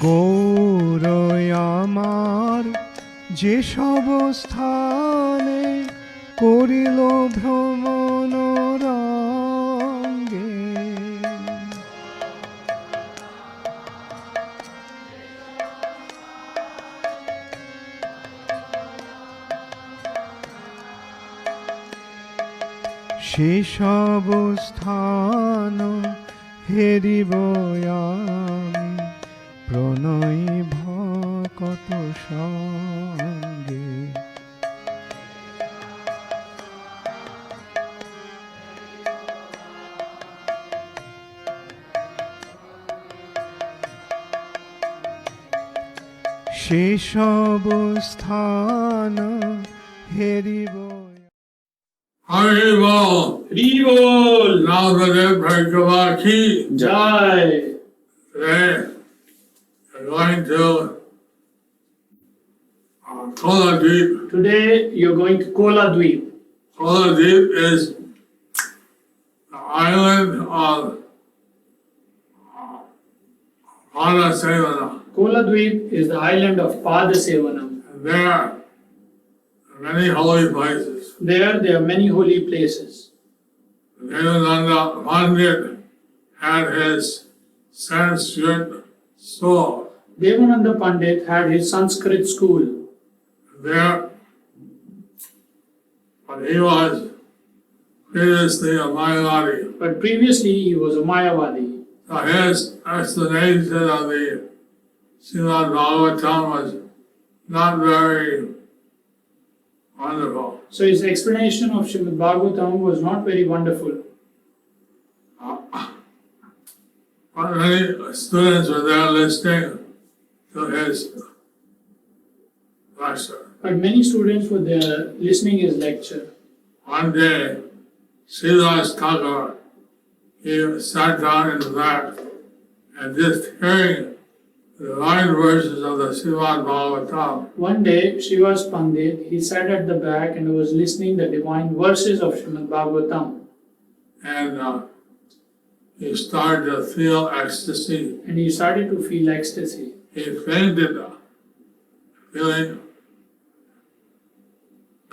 গৌরয় আমার যেসব স্থানে করিল ভ্রমণ রঙ্গে, সেসব স্থান হেরিব আমি প্রণয় ভকত সঙ্গে। সেসব স্থান হেরিব। हरि बोल। हरि बोल। नामदेव भगवान की जय। Today we're going to Kola Deep. Today you're going to Kola Dweep. Kola Deep is the island of Padasevana. Kola Dweep is the island of Padasevanam. And there are many holy places. There are many holy places. Devananda Pandit had his Sanskrit school. Devananda Pandit had his Sanskrit school. There, but he was previously a Mayavadi. But previously he was a Mayavadi. So his explanation of the Srimad Bhagavatam was not very wonderful. So his explanation of Srimad Bhagavatam was not very wonderful. But many students were there listening to his lecture. But many students were there listening his lecture. One day, Sridhar Thakur, he sat down in the back and just hearing the line verses of the Srimad Bhagavatam. One day, Srivas Pandit, he sat at the back and was listening the divine verses of Srimad Bhagavatam. And he started to feel ecstasy. And he started to feel ecstasy. He fainted, feeling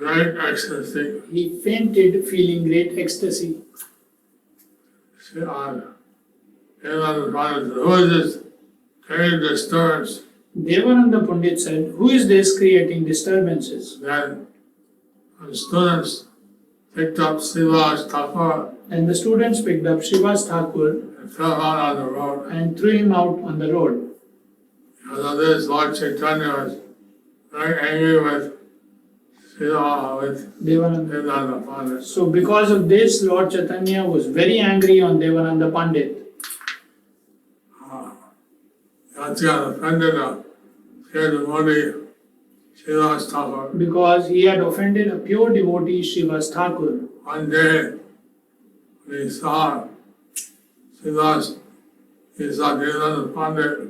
great ecstasy. He fainted, feeling great ecstasy. Who is this creating disturbance? Devananda Pandit said, "Who is this creating disturbances?" Then the students picked up Srivas Thakur And the students picked up Srivas Thakur and threw him out on the road. and threw him out on the road. Because of this, Lord Chaitanya was very angry with Devananda. Devananda Pandit. So because of this, Lord Chaitanya was very angry on Devananda Pandit. That's got offended pure devotee Srivas Thakur. Because he had offended a pure devotee, Srivas Thakur. One day, we saw Devananda Pandit,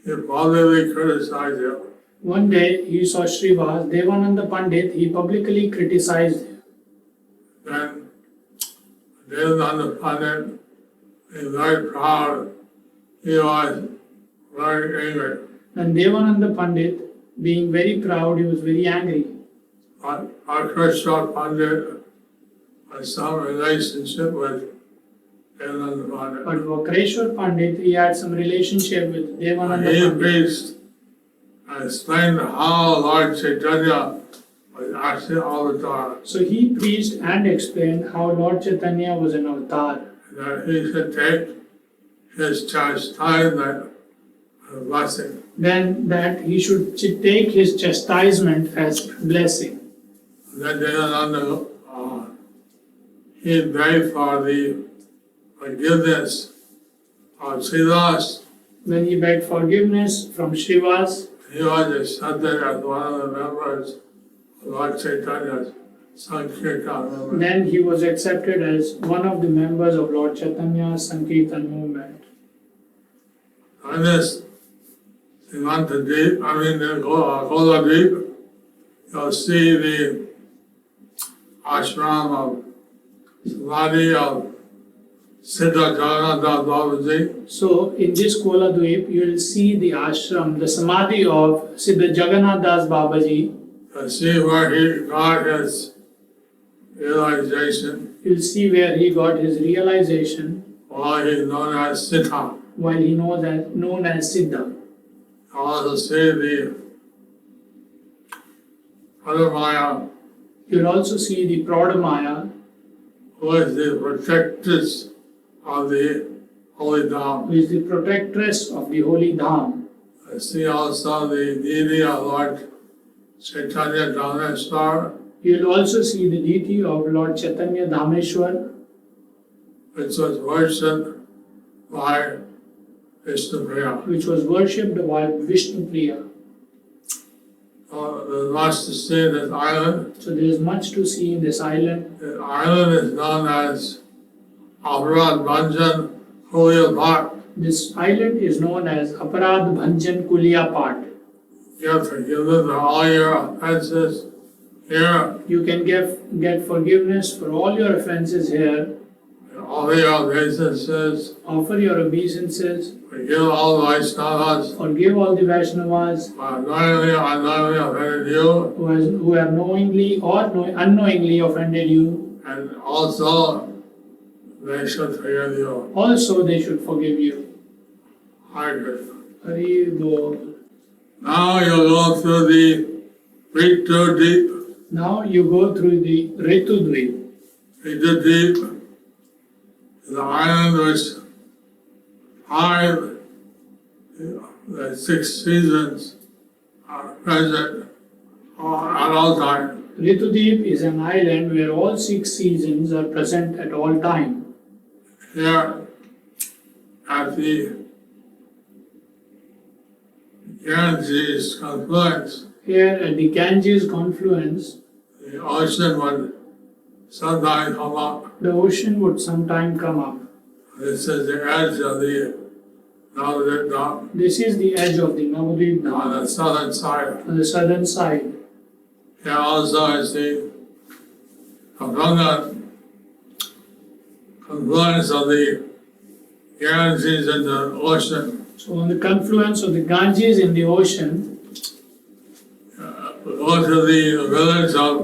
he publicly criticized him. One day he saw Srivas, Devananda Pandit, he publicly criticized him. Then Devananda Pandit, he was very proud, he was very angry. And Devananda Pandit, being very proud, he was very angry. But Krishna Pandit had some relationship with Devananda Pandit. But Vakreshwar Pandit, he had some relationship with Devananda He Pandit. preached and explained how Lord Chaitanya was actually avatar. So he preached and explained how Lord Chaitanya was an avatar. That he should take his chastisement as a blessing. Then that he should take his chastisement as blessing. Then Devananda, he begged for the forgiveness of Srivas. When he begged forgiveness from Srivas, He was accepted as one of the members of Lord Chaitanya's Sankirtan movement. then he was accepted as one of the members of Lord Chaitanya's Sankirtan movement. On this Srimanta Deep, Kola Deep, you'll see the ashram of Samadhi of Siddha Jagannath Babaji. So in this Koladweep, you will see the ashram, the samadhi of Siddha Jagannath Das Babaji. To see where he got his realization You will see where he got his realization while he's known as Siddha. while he known as Siddha. Also see the Paramaya, You will also see the Pradamaya, who is the protectress of the Holy Dham. who is the protectress of the holy Dham. I see also the deity of Lord Chaitanya Dhameshwar, You will also see the deity of Lord Chaitanya Dhameshwar, which was worshipped by Vishnupriya. which was worshipped by Vishnu Priya. There's much to see in this island. So there is much to see in this island. The island is known as Aparad Bhanjan Kulia Bhat. This island is known as Aparad Bhanjan Kulia Pat. You have forgiven for all your offenses here, You can get forgiveness for all your offenses here, all your obeisances, offer your obeisances, forgive all the Vaishnavas, forgive all the Vaishnavas knowingly or unknowingly offended you, who have knowingly or unknowingly offended you. and also they should forgive you. Also, they should forgive you. Hare Krishna. Hari Bol. Now you'll go through the Ritu Deep. Now you go through the Ritudweep. Ritu Deep is the island which the 6 seasons are present at all times. Ritudweep is an island where all 6 seasons are present at all time. Here at the Ganges confluence, Here at the Ganges confluence, the ocean would sometimes come up. the ocean would sometime come up. This is the edge of the Navadvip Dham This is the edge of the Navadvip Dham on the southern side. on the southern side. Here also is the abundant confluence of the Ganges and the ocean. So on the confluence of the Ganges in the ocean, Go to the village of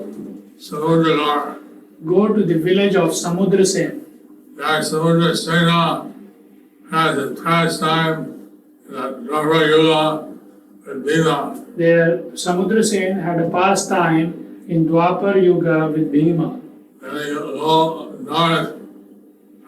Samudragar. go to the village of Samudrasen. There Samudrasena has a pastime that Dwapara Yuga with Bhima. There Samudrasen had a pastime in Dwapar Yuga with Bhima. Then you go north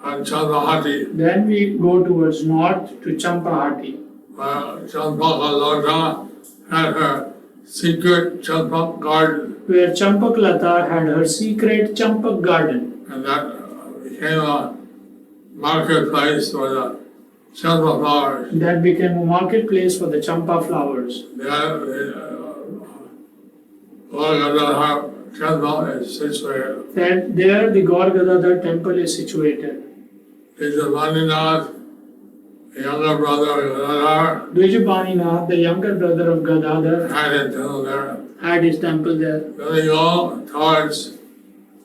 on Chandahati, Then we go towards north to Champahati, where Champaka Lota had her secret Champak garden, where Champaklata had her secret Champak garden. and that became a marketplace for the Champa flowers. That became a marketplace for the Champa flowers. There, Lord Gadadhar temple is situated. There the Gaur Gadadhar temple is situated. Dvijabhaninath, the younger brother of Gadadhar, Dvijabaninath, the younger brother of Gadadhar, had a temple there. had his temple there. Then we go towards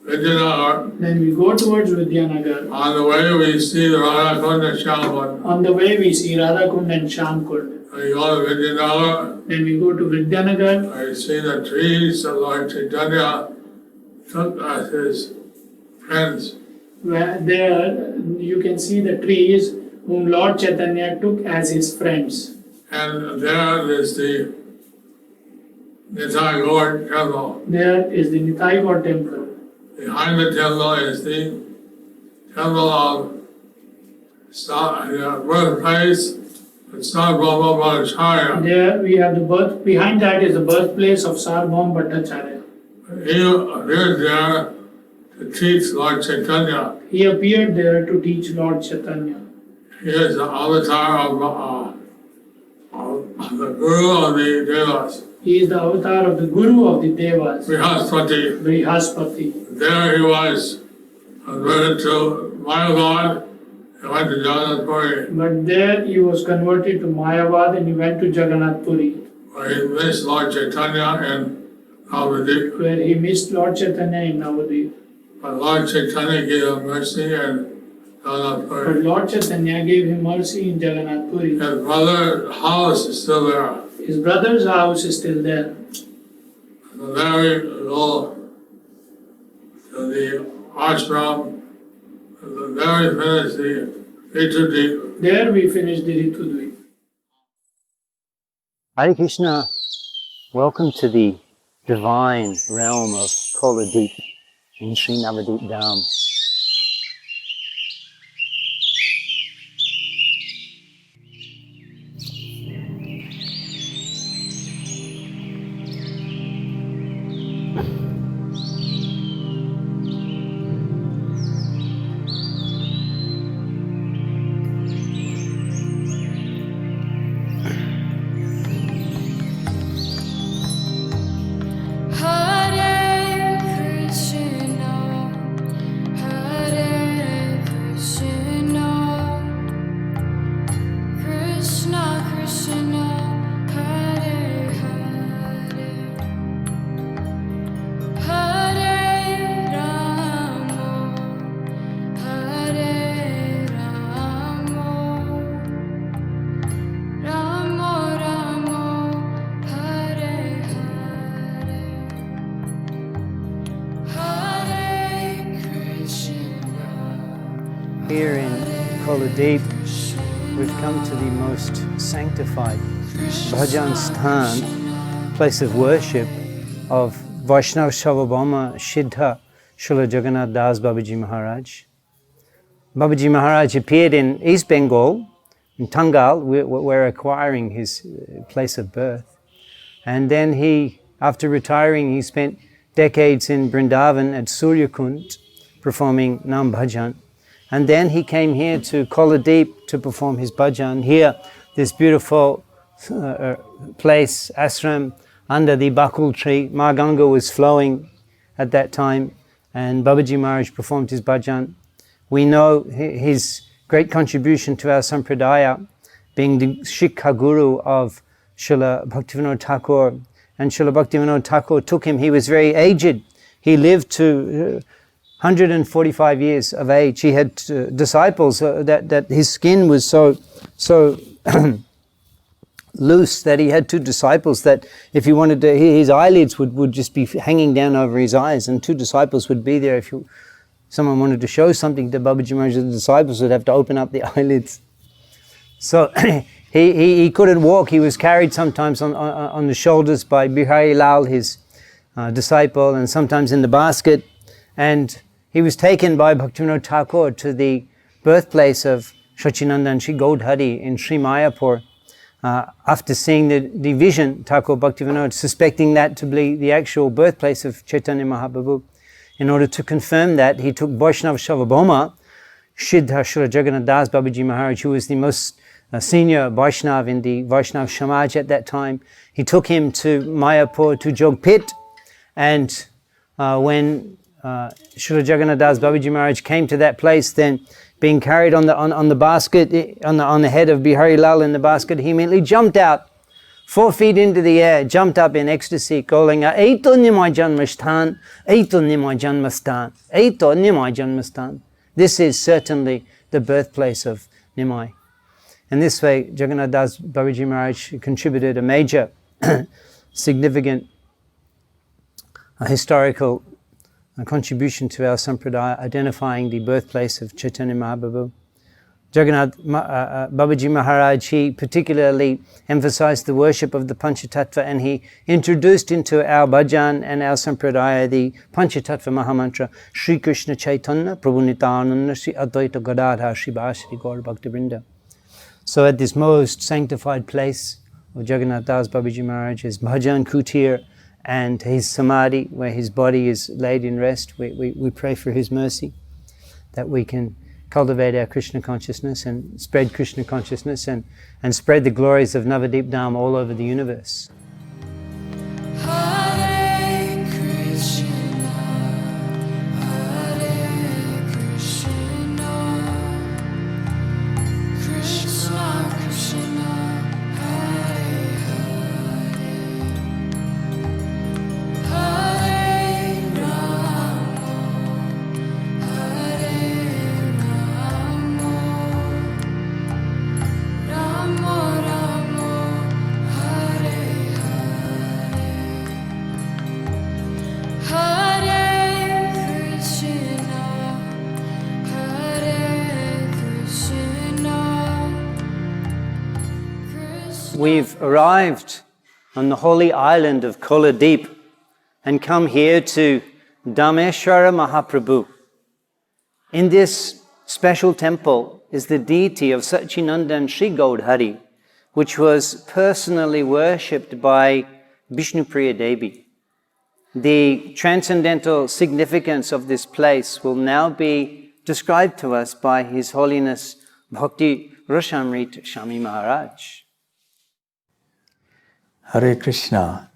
Vidyanagar. Then we go towards Vidyanagar. On the way we see the Radhakunda Shalvan. On the way we see Radhakund and Shamkund. We go to Vidyanagar. Then we go to Vidyanagar. I see the trees that Lord Chaitanya took as his friends. Where there you can see the trees whom Lord Chaitanya took as his friends. And there is the Nitai Gaur temple. There is the Nitai Gaur temple. Behind the temple is the temple of the birthplace of Sarvabhauma Bhattacharya. There we have the birth. Behind that is the birthplace of Sarvabhauma Bhattacharya. He appeared there to teach Lord Chaitanya. He appeared there to teach Lord Chaitanya. He is the avatar of the Guru of the Devas, He is the avatar of the Guru of the Devas, Brihaspati. Brihaspati. There he was converted to Mayavad and went to Jagannath Puri, But there he was converted to Mayavad and he went to Jagannath Puri, where he missed Lord Chaitanya and Navadvip. where he missed Lord Chaitanya in Navadvip. But Lord Chaitanya gave him mercy and Jagannath But Puri. Lord Chaitanya gave him mercy in Jagannath Puri. His brother's house is still there. His brother's house is still there. And then we go to the ashram, and then we finish the Ritudip. There we finished the Ritudvip. Hare Krishna, welcome to the divine realm of Koladeep in Sri Navadip Dham. Hare Krishna, Hare Krishna, Krishna Krishna, Hare Hare, Hare Rama, Hare Rama, Rama Rama, Hare Hare. Hare Krishna. Here in Koladeep, we've come to the most sanctified Bhajan Sthan, place of worship of Vaishnav Sarvabhauma Siddha Srila Jagannath Das Babaji Maharaj. Babaji Maharaj appeared in East Bengal, in Tangal. We're acquiring his place of birth. And then he, after retiring, he spent decades in Vrindavan at Suryakund performing Nam Bhajan. And then he came here to Koladeep to perform his bhajan. Here, this beautiful place, ashram, under the bakul tree. Ma Ganga was flowing at that time, and Babaji Maharaj performed his bhajan. We know his great contribution to our sampradaya, being the Shikha Guru of Srila Bhaktivinoda Thakur. And Srila Bhaktivinoda Thakur took him, he was very aged. He lived to 145 years of age. He had disciples that his skin was so loose that he had two disciples that if he wanted to, his eyelids would just be hanging down over his eyes, and two disciples would be there. If someone wanted to show something to Babaji Maharaj, the disciples would have to open up the eyelids. So he couldn't walk. He was carried sometimes on the shoulders by Bihari Lal, his disciple, and sometimes in the basket. And he was taken by Bhaktivinoda Thakur to the birthplace of Shachinandan Shri Gaudhari in Sri Mayapur. After seeing the vision, Thakur Bhaktivinoda, suspecting that to be the actual birthplace of Chaitanya Mahaprabhu, in order to confirm that, he took Vaishnava Sarvabhauma Siddha Srila Jagannath Das Babaji Maharaj, who was the most senior Vaishnav in the Vaishnav Samaj at that time. He took him to Mayapur, to Jogpit, and when Srila Jagannath Das Babaji Maharaj came to that place, then being carried on the basket, on the head of Bihari Lal in the basket, he immediately jumped out, 4 feet into the air, jumped up in ecstasy, calling out, "Eito Nimai Janmastan, Eito Nimai Janmastan, Eito Nimai Janmastan." This is certainly the birthplace of Nimai. In this way, Jagannath Das Babaji Maharaj contributed a major, significant historical contribution to our sampradaya, identifying the birthplace of Chaitanya Mahaprabhu. Jagannath Babaji Maharaj, he particularly emphasized the worship of the Panchatattva, and he introduced into our bhajan and our sampradaya the Panchatattva Mahamantra, Sri Krishna Chaitanya Prabhu Nityananda Sri Advaita Gadadhar Sri Bhasri Gaur Bhaktivinoda. So at this most sanctified place of Jagannath Das Babaji Maharaj, his bhajan kutir and his samadhi, where his body is laid in rest, we pray for his mercy, that we can cultivate our Krishna consciousness and spread Krishna consciousness and spread the glories of Navadip Dham all over the universe. Hare Krishna, Hare Krishna, Krishna Krishna, Hare Hare, Hare Rama, Hare Rama. We've arrived on the holy island of Koladeep and come here to Dhameshwara Mahaprabhu. In this special temple is the deity of Sachinandan Sri Gaudhari, which was personally worshipped by Vishnupriya Devi. The transcendental significance of this place will now be described to us by His Holiness Bhakti Rasamrit Swami Maharaj. Hare Krishna.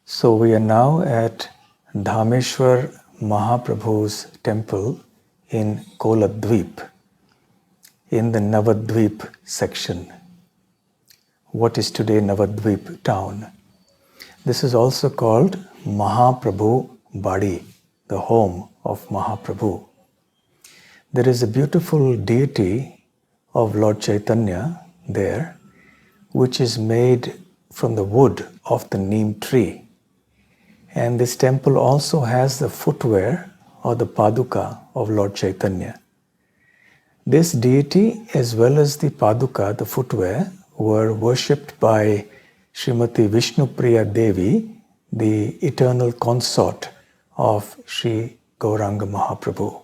So we are now at Dhameshwar Mahaprabhu's temple in Koladvip, in the Navadvip section. What is today Navadvip town? This is also called Mahaprabhu Badi, the home of Mahaprabhu. There is a beautiful deity of Lord Chaitanya there, which is made from the wood of the neem tree. And this temple also has the footwear or the paduka of Lord Chaitanya. This deity as well as the paduka, the footwear, were worshipped by Srimati Vishnupriya Devi, the eternal consort of Sri Gauranga Mahaprabhu.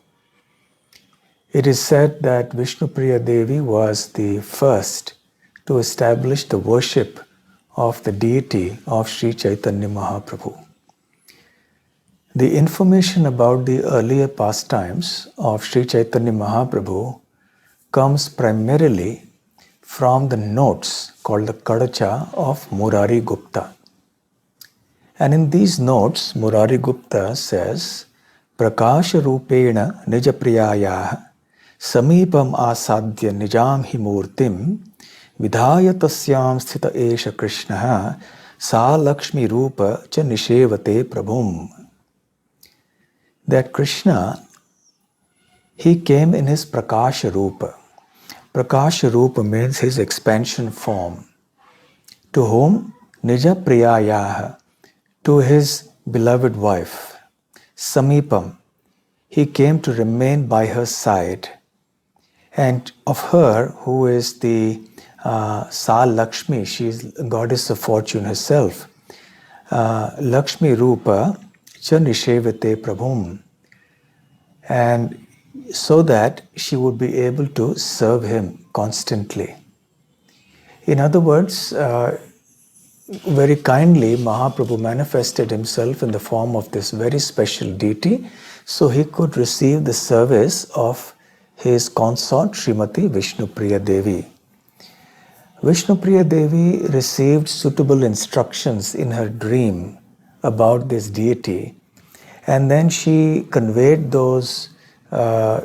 It is said that Vishnupriya Devi was the first to establish the worship of the deity of Sri Chaitanya Mahaprabhu. The information about the earlier pastimes of Sri Chaitanya Mahaprabhu comes primarily from the notes called the Kadacha of Murari Gupta. And in these notes, Murari Gupta says, Prakasha Rupena Nijapriyaya Samipam Asadya Nijam Himurtim Vidhaya Tasyam Sthita Esha Krishna Sa Lakshmi Rupa Cha Nishevate Prabhum. That Krishna, he came in his Prakasha Rupa. Prakasha Rupa means his expansion form. To whom? Nija Priyaya, to his beloved wife. Samipam, he came to remain by her side. And of her, who is the Sa Lakshmi, she is goddess of fortune herself. Lakshmi Rupa, Cha Nishevate Prabhum. And so that she would be able to serve him constantly. In other words, very kindly Mahaprabhu manifested himself in the form of this very special deity so he could receive the service of his consort Srimati Vishnupriya Devi. Vishnupriya Devi received suitable instructions in her dream about this deity, and then she conveyed those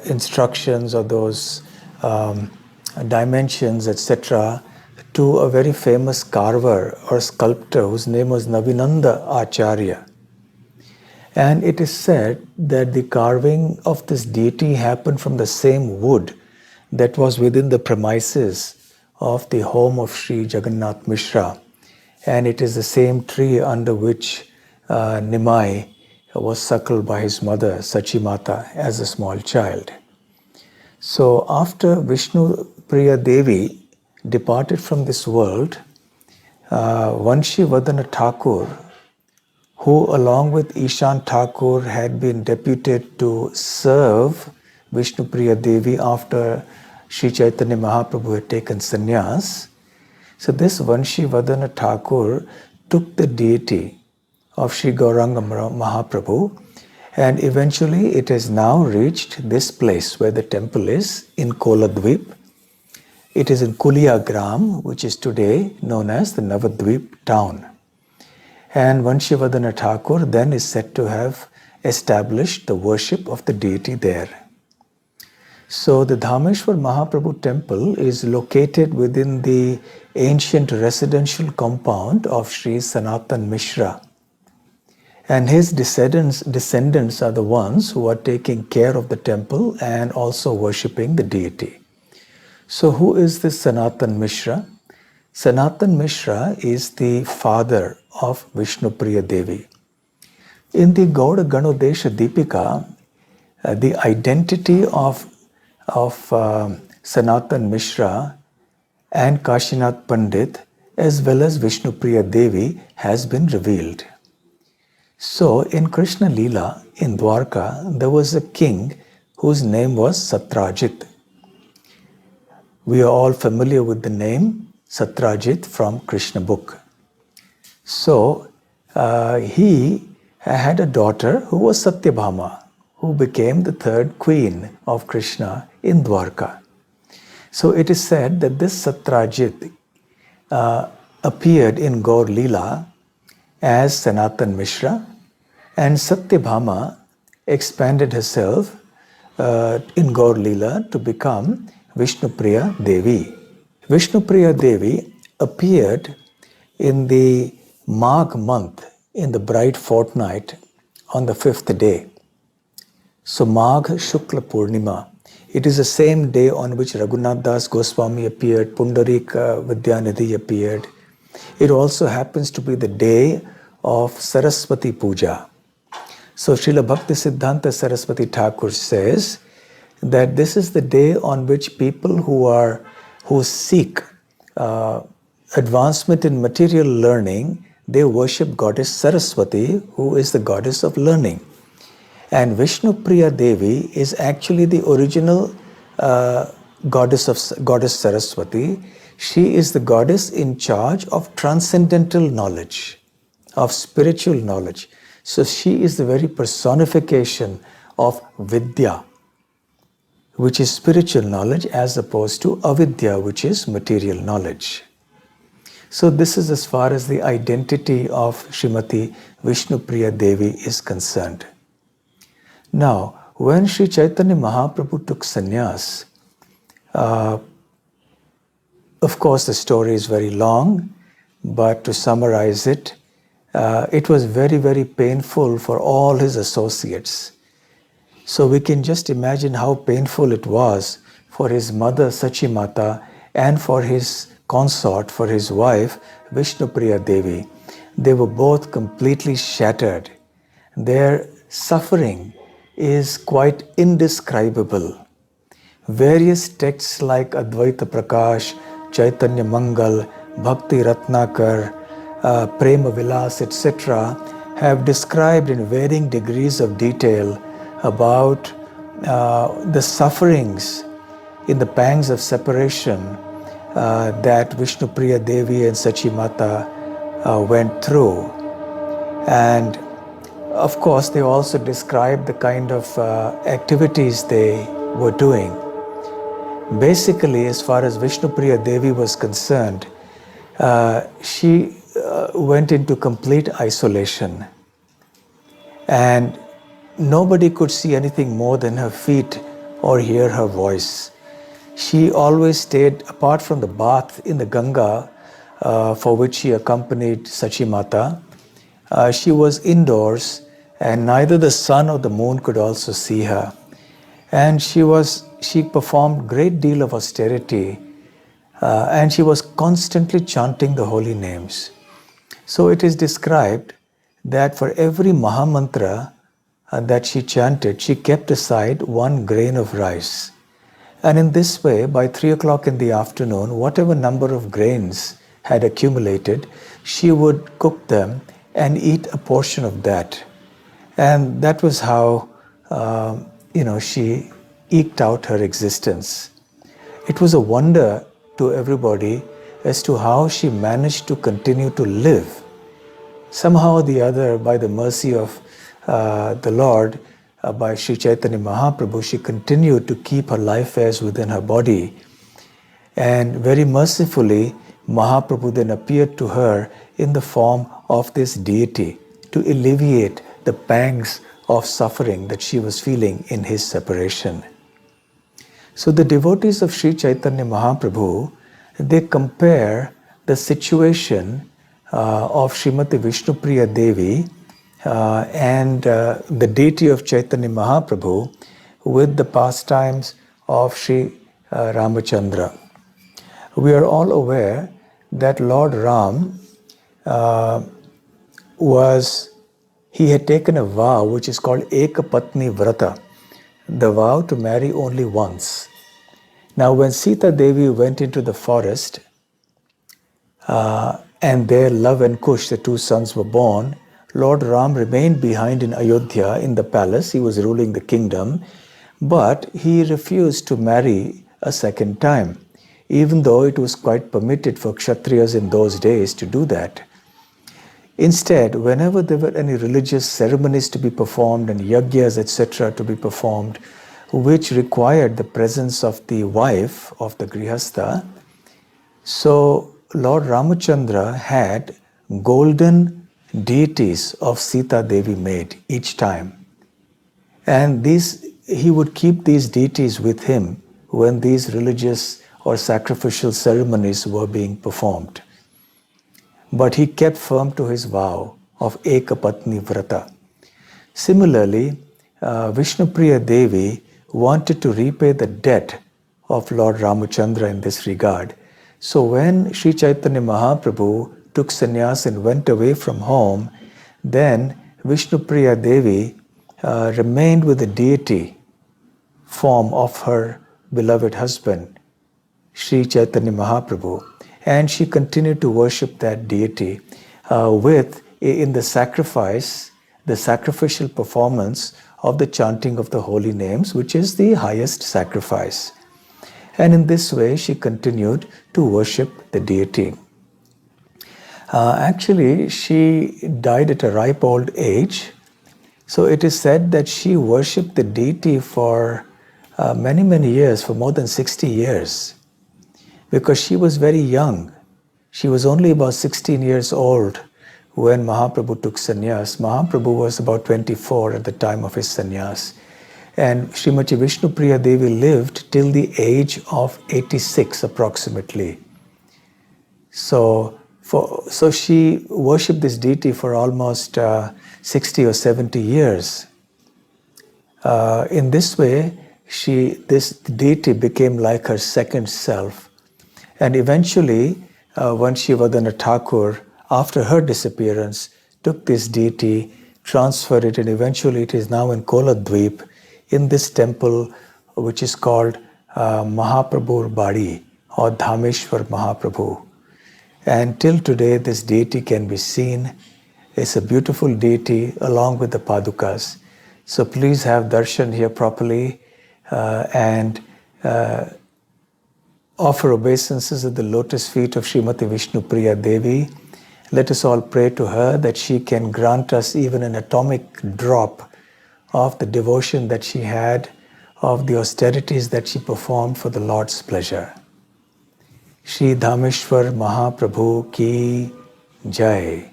instructions or those dimensions, etc., to a very famous carver or sculptor whose name was Navinanda Acharya. And it is said that the carving of this deity happened from the same wood that was within the premises of the home of Sri Jagannath Mishra. And it is the same tree under which Nimai was suckled by his mother, Sachimata, as a small child. So after Vishnupriya Devi departed from this world, Vanshi Vadana Thakur, who along with Ishan Thakur had been deputed to serve Vishnupriya Devi after Sri Chaitanya Mahaprabhu had taken sannyas. So this Vanshi Vadana Thakur took the deity of Sri Gauranga Mahaprabhu, and eventually it has now reached this place where the temple is in Koladvip. It is in Kuliagram, which is today known as the Navadvip town. And Vanshivadana Thakur then is said to have established the worship of the deity there. So the Dhameshwar Mahaprabhu temple is located within the ancient residential compound of Sri Sanatan Mishra. And his descendants are the ones who are taking care of the temple and also worshipping the deity. So who is this Sanatan Mishra? Sanatan Mishra is the father of Vishnupriya Devi. In the Gauda Ganodesha Deepika, the identity of Sanatan Mishra and Kashinath Pandit as well as Vishnupriya Devi has been revealed. So in Krishna Leela in Dwarka, there was a king whose name was Satrajit. We are all familiar with the name Satrajit from Krishna book. So he had a daughter who was Satyabhama, who became the third queen of Krishna in Dwarka. So it is said that this Satrajit appeared in Gaur Leela as Sanatan Mishra, and Satyabhama expanded herself in Gaur Leela to become Vishnupriya Devi. Vishnupriya Devi appeared in the Magh month, in the bright fortnight, on the 5th day. So Magh Shukla Purnima. It is the same day on which Raghunath Das Goswami appeared, Pundarik Vidyanidhi appeared. It also happens to be the day of Saraswati Puja. So Srila Bhakti Siddhanta Saraswati Thakur says that this is the day on which people who seek advancement in material learning, they worship goddess Saraswati, who is the goddess of learning. And Vishnupriya Devi is actually the original goddess Saraswati. She is the goddess in charge of transcendental knowledge, of spiritual knowledge. So she is the very personification of Vidya, which is spiritual knowledge, as opposed to Avidya, which is material knowledge. So this is as far as the identity of Srimati Vishnupriya Devi is concerned. Now, when Sri Chaitanya Mahaprabhu took sannyas, of course the story is very long, but to summarize it, it was very, very painful for all his associates. So we can just imagine how painful it was for his mother Sachi Mata and for his consort, for his wife Vishnupriya Devi. They were both completely shattered. Their suffering is quite indescribable. Various texts like Advaita Prakash, Chaitanya Mangal, Bhakti Ratnakar, Prema Vilas, etc. have described in varying degrees of detail about the sufferings in the pangs of separation that Vishnupriya Devi and Sachi Mata went through. And of course, they also described the kind of activities they were doing. Basically, as far as Vishnupriya Devi was concerned, she went into complete isolation. And nobody could see anything more than her feet or hear her voice. She always stayed, apart from the bath in the Ganga, for which she accompanied Sachi Mata, she was indoors, and neither the sun or the moon could also see her. And she performed great deal of austerity, and she was constantly chanting the holy names. So it is described that for every Mahamantra that she chanted, she kept aside 1 grain of rice. And in this way, by 3 o'clock in the afternoon, whatever number of grains had accumulated, she would cook them and eat a portion of that. And that was how, she eked out her existence. It was a wonder to everybody as to how she managed to continue to live. Somehow or the other, by the mercy of the Lord, by Sri Chaitanya Mahaprabhu, she continued to keep her life affairs within her body. And very mercifully, Mahaprabhu then appeared to her in the form of this deity to alleviate the pangs of suffering that she was feeling in his separation. So the devotees of Sri Chaitanya Mahaprabhu, they compare the situation of Srimati Vishnupriya Devi and the deity of Chaitanya Mahaprabhu with the pastimes of Sri Ramachandra. We are all aware that Lord Ram he had taken a vow which is called Ekapatni Vrata, the vow to marry only once. Now, when Sita Devi went into the forest, and there Lava and Kush, the two sons, were born, Lord Ram remained behind in Ayodhya in the palace. He was ruling the kingdom, but he refused to marry a second time, even though it was quite permitted for Kshatriyas in those days to do that. Instead, whenever there were any religious ceremonies to be performed and yagyas, etc., to be performed, which required the presence of the wife of the grihastha, so Lord Ramachandra had golden deities of Sita Devi made each time. And he would keep these deities with him when these religious or sacrificial ceremonies were being performed. But he kept firm to his vow of Ekapatni Vrata. Similarly, Vishnupriya Devi wanted to repay the debt of Lord Ramachandra in this regard. So when Sri Chaitanya Mahaprabhu took sannyas and went away from home, then Vishnupriya Devi remained with the deity form of her beloved husband, Sri Chaitanya Mahaprabhu, and she continued to worship that deity in the sacrifice, the sacrificial performance of the chanting of the holy names, which is the highest sacrifice. And in this way, she continued to worship the deity. Actually, she died at a ripe old age. So it is said that she worshipped the deity for many, many years, for more than 60 years, because she was very young. She was only about 16 years old when Mahaprabhu took sannyas. Mahaprabhu was about 24 at the time of his sannyas. And Srimati Vishnupriya Devi lived till the age of 86 approximately. So she worshipped this deity for almost 60 or 70 years. In this way, this deity became like her second self. And eventually, when Shivadana Thakur, after her disappearance, took this deity, transferred it, and eventually it is now in Koladweep, in this temple which is called Mahaprabhu Badi or Dhameshwar Mahaprabhu. And till today this deity can be seen. It's a beautiful deity along with the Padukas. So please have darshan here properly and offer obeisances at the lotus feet of Srimati Vishnupriya Devi. Let us all pray to her that she can grant us even an atomic drop of the devotion that she had, of the austerities that she performed for the Lord's pleasure. Shri Dhameshwar Mahaprabhu ki Jai.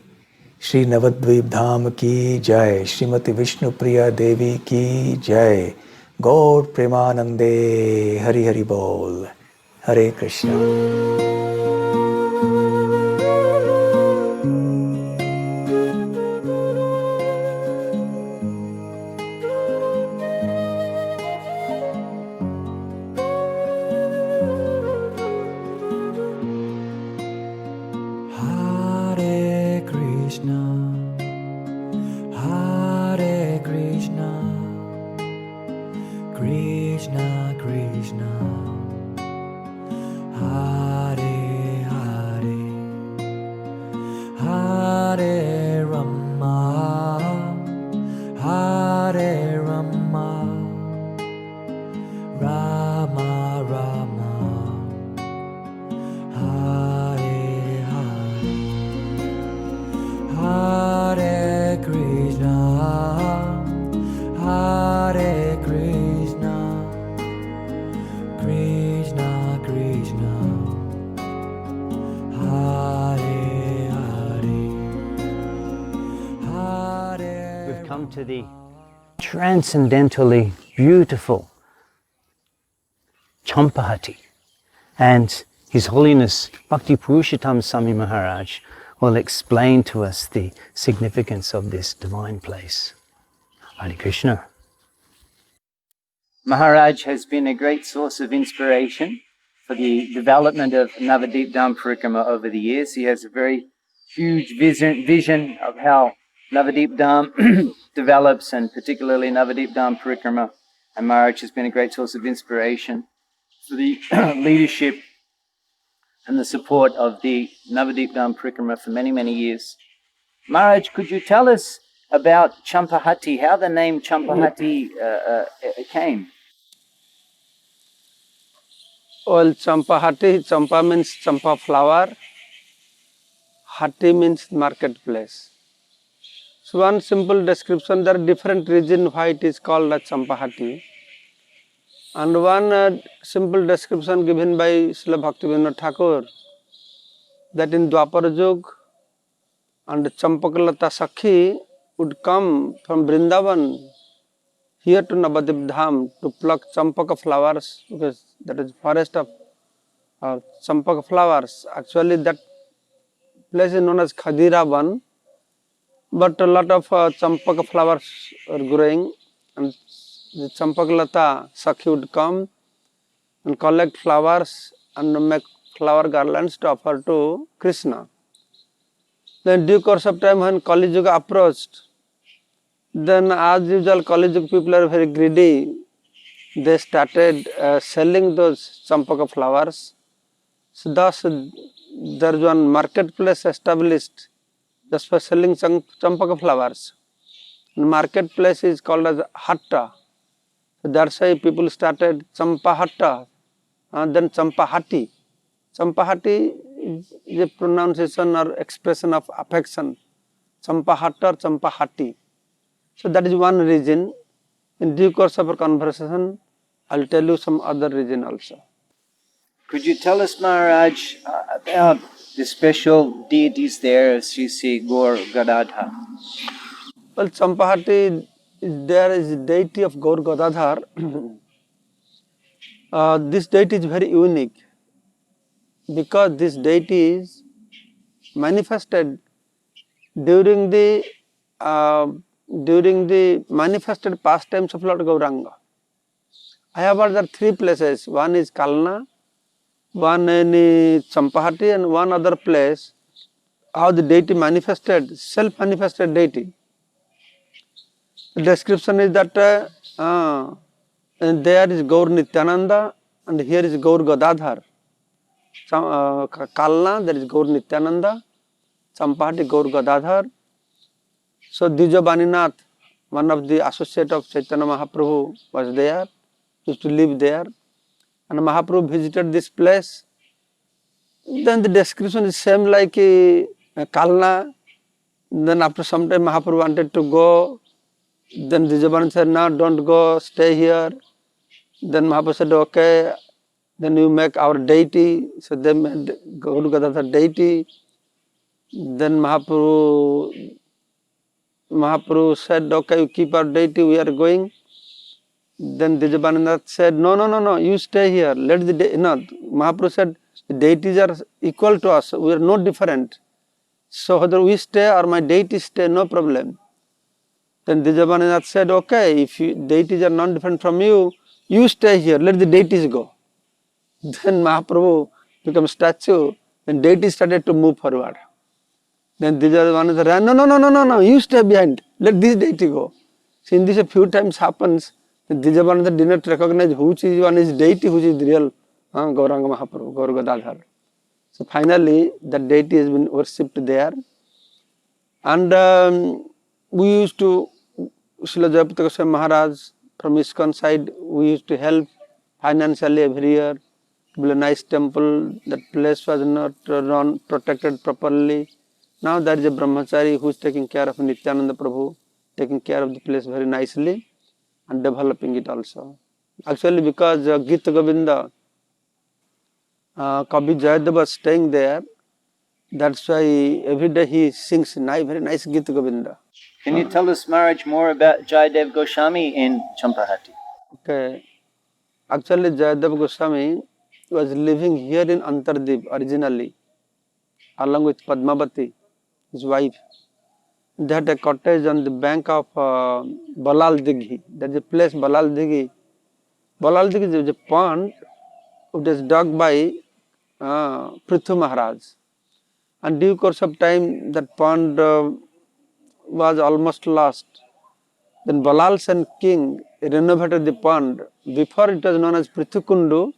Shri Navadvip Dham ki Jai. Srimati Vishnupriya Devi ki Jai. Gaur Premanande. Hari Hari Bol. Hare Krishna. Krishna Krishna Hare Hare Hare Rama Hare Rama Rama Rama Hare Hare Hare Krishna Hare Krishna Krishna Krishna Hare Hare Hare. We've come to the transcendentally beautiful Champahati, and His Holiness Bhakti Purushottam Swami Maharaj will explain to us the significance of this divine place. Hare Krishna. Maharaj has been a great source of inspiration for the development of Navadip Dham Parikrama over the years. He has a very huge vision of how Navadip Dham develops, and particularly Navadip Dham Parikrama. And Maharaj has been a great source of inspiration for the leadership and the support of the Navadip Dham Parikrama for many, many years. Maharaj, could you tell us about Champahati, how the name Champahati came? Well, Champahati, Champa means champa flower, Hati means marketplace. So one simple description, there are different reasons why it is called as Champahati. And one simple description given by Srila Bhaktivinoda Thakur, that in Dwapara Yug and Champakalata Sakhi would come from Vrindavan here to Navadip Dham to pluck champaka flowers, because that is forest of champaka flowers. Actually that place is known as Khadiravan, but a lot of champaka flowers are growing, and the Champakalata Sakhi would come and collect flowers and make flower garlands to offer to Krishna. Then due course of time when Kali Yuga approached, then as usual Kali Yuga people are very greedy. They started selling those champaka flowers. So thus there is one marketplace established just for selling champaka flowers. The marketplace is called as Hatta. So that's why people started Champahatta and then Champahati. Champahati is a pronunciation or expression of affection. Champahatta or Champahati. So that is one reason. In due course of our conversation, I will tell you some other reason also. Could you tell us, Maharaj, about the special deities there of Sri Sri Gaur Gadadhar? Well, Champahati, there is a deity of Gaur Gadadhar. This deity is very unique because this deity is manifested during the manifested pastimes of Lord Gauranga. I have heard there are three places. One is Kalna, one in Champahati, and one other place how the deity manifested, self-manifested deity. The description is that and there is Gaur Nityananda and here is Gaur Gadadhar. Kalna, there is Gaur Nityananda, Champahati, Gaur Gadadhar. So Dvija Baninath, one of the associate of Chaitanya Mahaprabhu, was there, used to live there. And Mahaprabhu visited this place. Then the description is same like Kalna. Then after some time Mahaprabhu wanted to go. Then Dvija Baninath said, no, don't go, stay here. Then Mahaprabhu said, okay, then you make our deity. So they made Gaur Gadadhar deity. Then Mahaprabhu said, okay, you keep our deity, we are going. Then Dvija Baninath said, no, you stay here. Let the Mahaprabhu said, the deities are equal to us, we are not different. So whether we stay or my deity stay, no problem. Then Dvija Baninath said, okay, if deities are not different from you, you stay here, let the deities go. Then Mahaprabhu became statue, then deities started to move forward. Then Dvija Baninath said, no, you stay behind, let this deity go. So in this a few times happens, Dvija Baninath did not recognize which is one is deity, which is the real Gauranga Mahaprabhu, Gaur Gadadhar. So finally, the deity has been worshipped there. And we used to, Srila Jayapati Goswami Maharaj, from ISKCON side, we used to help financially every year to build a nice temple. That place was not protected properly. Now there is a brahmachari who is taking care of Nityananda Prabhu, taking care of the place very nicely and developing it also. Actually, because Gita Govinda, Kavi Jayadeva was staying there, that's why every day he sings very nice Gita Govinda. Can you tell us, Maharaj, more about Jayadev Goswami in Champahati? Okay. Actually, Jayadev Goswami was living here in Antardip originally, along with Padmavati, his wife. They had a cottage on the bank of Balal Dighi. There is a place, Balal Dighi. Balal Dighi is a pond which was dug by Prithu Maharaj. And due course of time, that pond was almost lost. Then Balal Sen king renovated the pond. Before it was known as Prithukundu,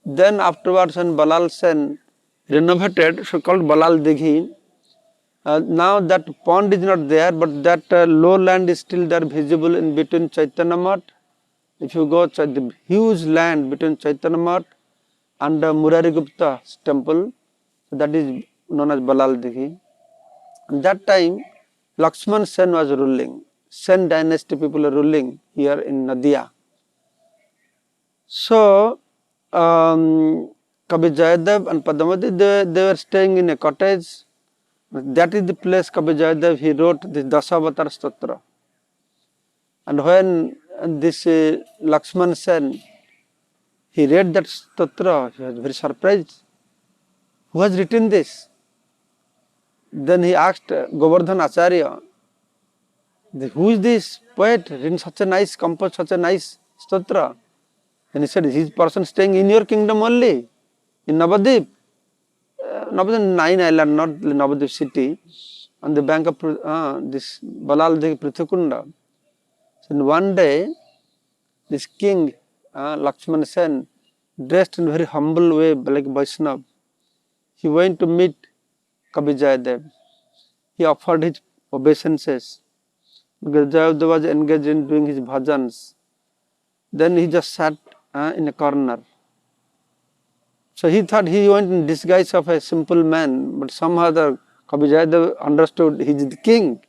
Then afterwards when Balal Sen renovated, so called Balal Dighi, now that pond is not there, but that low land is still there visible in between Chaitanya Math. If you go to the huge land between Chaitanya Math and Murari Gupta's temple, that is known as Balal Dighi. At that time, Lakshman Sen was ruling. Sen dynasty people are ruling here in Nadia. So, Kabi Jayadev and Padmavati, they were staying in a cottage. That is the place Kabi Jayadev, he wrote this Dasavatar Stotra. And when this Lakshman Sen, he read that stotra, he was very surprised. Who has written this? Then he asked Govardhan Acharya, who is this poet written such a nice, composed such a nice stotra? And he said, his person staying in your kingdom only, in Navadip. Navadip 9 island, not Navadip city, on the bank of this Balal Dighi Prithukunda. So one day, this king, Lakshman Sen, dressed in a very humble way, like Vaishnav, he went to meet Kabi Jayadev. He offered his obeisances. Because Jayadev was engaged in doing his bhajans. Then he just sat in a corner. So he thought he went in disguise of a simple man, but somehow the Kabi Jayadev understood he is the king.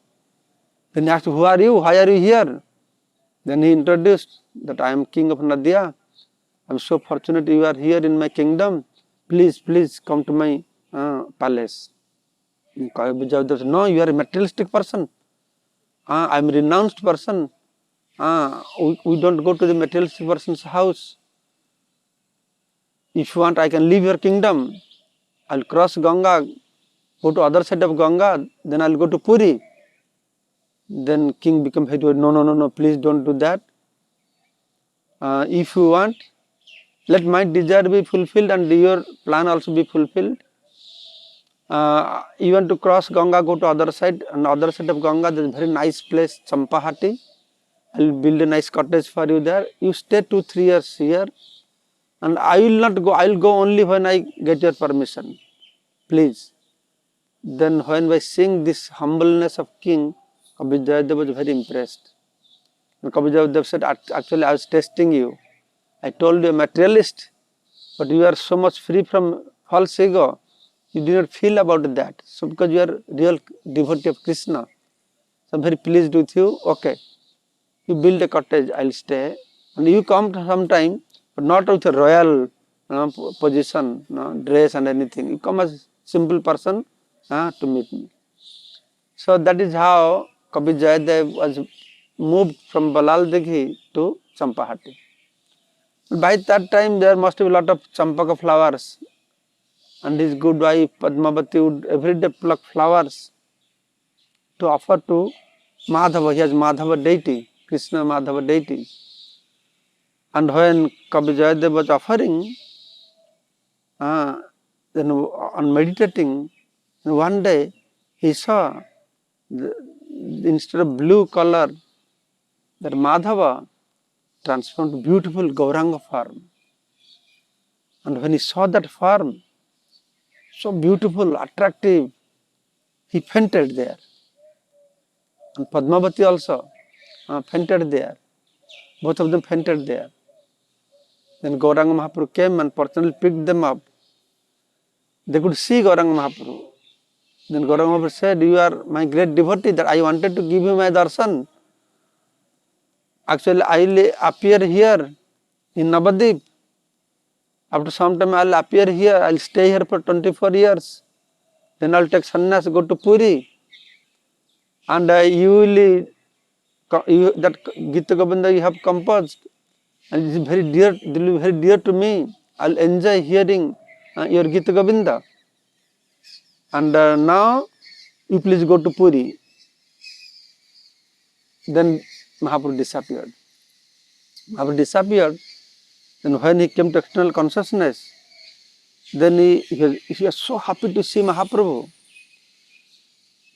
Then he asked, who are you? Why are you here? Then he introduced that I am king of Nadia. I am so fortunate you are here in my kingdom. Please, please come to my palace. Kabi Jayadev said, no, you are a materialistic person. I am a renounced person. We don't go to the materialistic person's house. If you want, I can leave your kingdom. I'll cross Ganga, go to other side of Ganga, then I'll go to Puri. Then king became very worried. No, please don't do that. If you want, let my desire be fulfilled and your plan also be fulfilled. You want to cross Ganga, go to other side, and other side of Ganga there is a very nice place, Champahati. I'll build a nice cottage for you there. You stay 2-3 years here, and I will not go. I will go only when I get your permission. Please. Then when by seeing this humbleness of king, Kabi Jayadev was very impressed. And Kabi Jayadev said, actually I was testing you. I told you a materialist, but you are so much free from false ego. You do not feel about that. So because you are real devotee of Krishna. So I am very pleased with you. Okay. You build a cottage, I will stay. And you come sometime, but not with a royal position, dress and anything. You come as simple person to meet me. So that is how Kabi Jayadev was moved from Balal Dighi to Champahati. By that time there must be a lot of champaka flowers, and his good wife Padmavati would every day pluck flowers to offer to Madhava. He has Madhava deity, Krishna Madhava deity. And when Kabi Jayadev was offering, then on meditating, one day he saw instead of blue color, that Madhava transformed to beautiful Gauranga form. And when he saw that form, so beautiful, attractive, he fainted there. And Padmavati also fainted there. Both of them fainted there. Then Gauranga Mahaprabhu came and personally picked them up. They could see Gauranga Mahaprabhu. Then Gauranga Mahaprabhu said, you are my great devotee, that I wanted to give you my darshan. Actually, I will appear here in Navadip. After some time, I will appear here. I will stay here for 24 years. Then I will take sannyas, go to Puri. And you will, that Gita Govinda you have composed, and it is very dear, it will be very dear to me. I will enjoy hearing your Gita Govinda. And now, you please go to Puri. Then Mahaprabhu disappeared. Mahaprabhu disappeared. Then when he came to external consciousness, then he was so happy to see Mahaprabhu.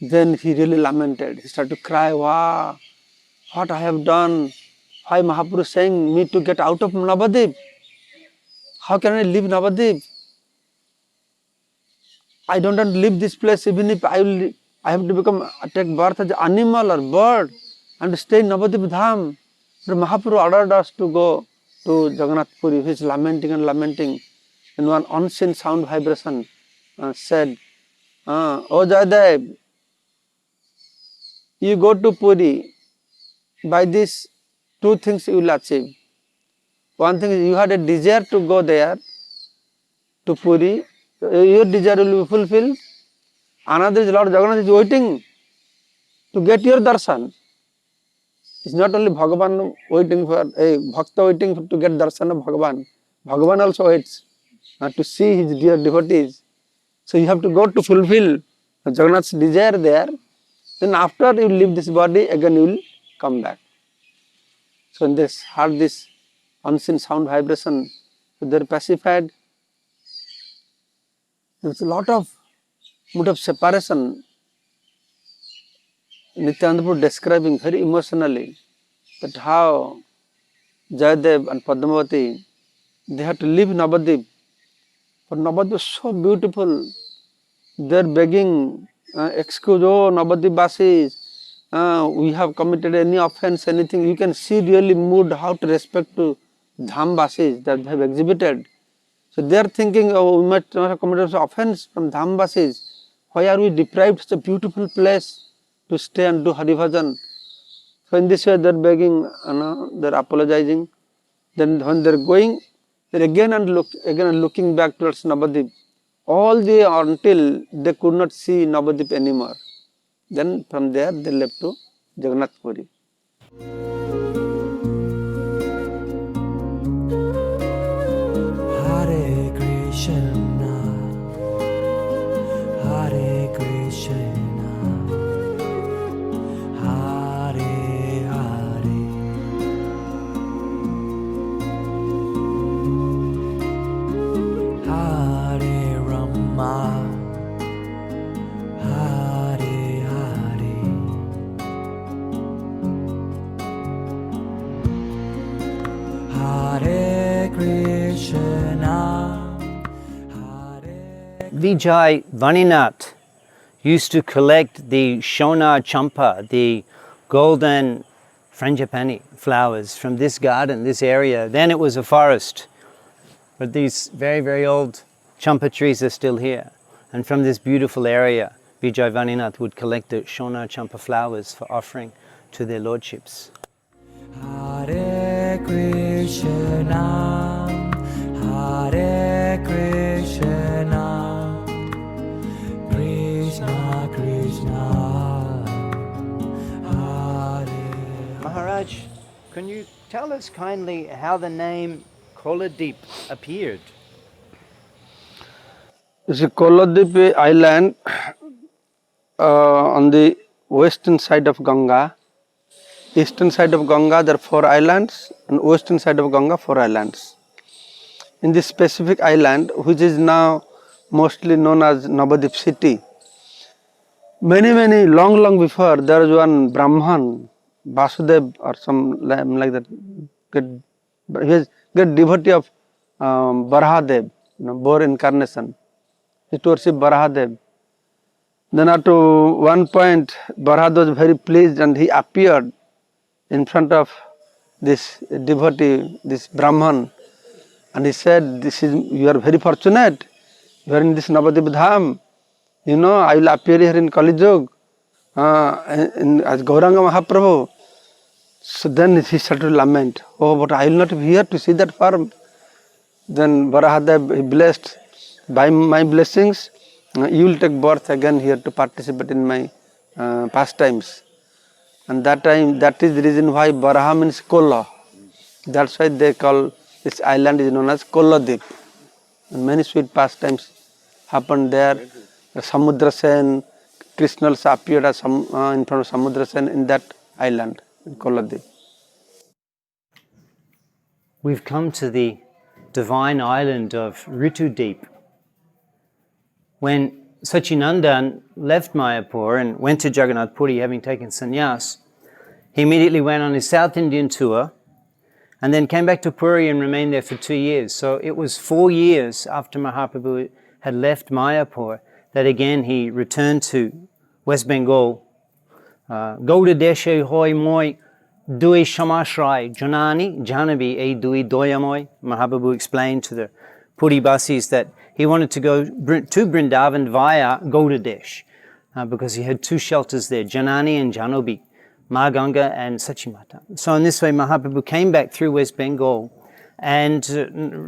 Then he really lamented. He started to cry, wow, what I have done. Why Mahaprabhu saying me to get out of Navadip? how can I leave Navadip? I don't want to leave this place even if I have to take birth as an animal or bird and stay in Navadip Dham. But Mahaprabhu ordered us to go to Jagannath Puri. He is lamenting and lamenting. And one unseen sound vibration said, Oh Jayadev, you go to Puri. By these two things you will achieve. One thing is you had a desire to go there to Puri. Your desire will be fulfilled. Another is Lord Jagannath is waiting to get your darshan. It's not only Bhagavan waiting for a Bhakta waiting to get darshan of Bhagavan. Bhagavan also waits to see his dear devotees. So you have to go to fulfill Jagannath's desire there. Then after you leave this body, again you will come back. So when they heard this unseen sound vibration, so they are pacified. There was a lot of mood of separation. Nityananda describing very emotionally that how Jayadev and Padmavati, they had to leave Navadip. But Navadip was so beautiful. They are begging, excuse, oh Navadip Vasis, we have committed any offense, anything. You can see really mood, how to respect to Dham Vasis that they have exhibited. So they are thinking, oh, we might not have committed offense from Dham Vasis. Why are we deprived such a beautiful place to stay and do Hari Bhajan? So in this way they are begging, they are apologizing. Then when they are going, they are again and looking back towards Navadip. All the until they could not see Navadip anymore. Then from there they left to Jagannath Puri. Hare Krishna, Hare Krishna, Hare Hare, Hare Rama, Hare Hare, Hare Krishna, Hare Vijay Vaninath used to collect the Shona Champa, the golden frangipani flowers from this garden, this area. Then it was a forest, but these very, very old champa trees are still here. And from this beautiful area, Vijay Vaninath would collect the Shona Champa flowers for offering to their lordships. Hare Krishna, Hare Krishna, Krishna Krishna, Hare. Maharaj, can you tell us kindly how the name Koladip appeared? You see, Koladip island on the western side of Ganga. Eastern side of Ganga there are 4 islands, and western side of Ganga 4 islands. In this specific island, which is now mostly known as Navadip city, many long before, there was one Brahman, Vasudev or some like that. He is great devotee of Varahadev, boar incarnation. He worshipped Varahadev. Then at one point, Varahadev was very pleased and he appeared in front of this devotee, this Brahman, and he said, you are very fortunate, you are in this Navadip Dham, I will appear here in Kali Yuga as Gauranga Mahaprabhu. So then he started to lament, oh, but I will not be here to see that form. Then Varahadev, he blessed, by my blessings, you will take birth again here to participate in my pastimes. And that time, that is the reason why Varaha means Kola. That's why they call this island is known as Koladip. And many sweet pastimes happened there. Samudra Sen, Krishna also appeared as in front of Samudra Sen in that island, in Koladip. We've come to the divine island of Ritudeep. When Sachinandan left Mayapur and went to Jagannath Puri having taken sannyas, he immediately went on his South Indian tour, and then came back to Puri and remained there for 2 years. So it was 4 years after Mahaprabhu had left Mayapur that again he returned to West Bengal. Gauda Deshe Hoi Moi Dui Shamashrai Janani Janabi E Dui Doyamoy. Mahaprabhu explained to the Puri Basis that he wanted to go to Vrindavan via Gauda Desh because he had 2 shelters there, Janani and Janobi, Ma Ganga and Sachimata. So in this way Mahaprabhu came back through West Bengal and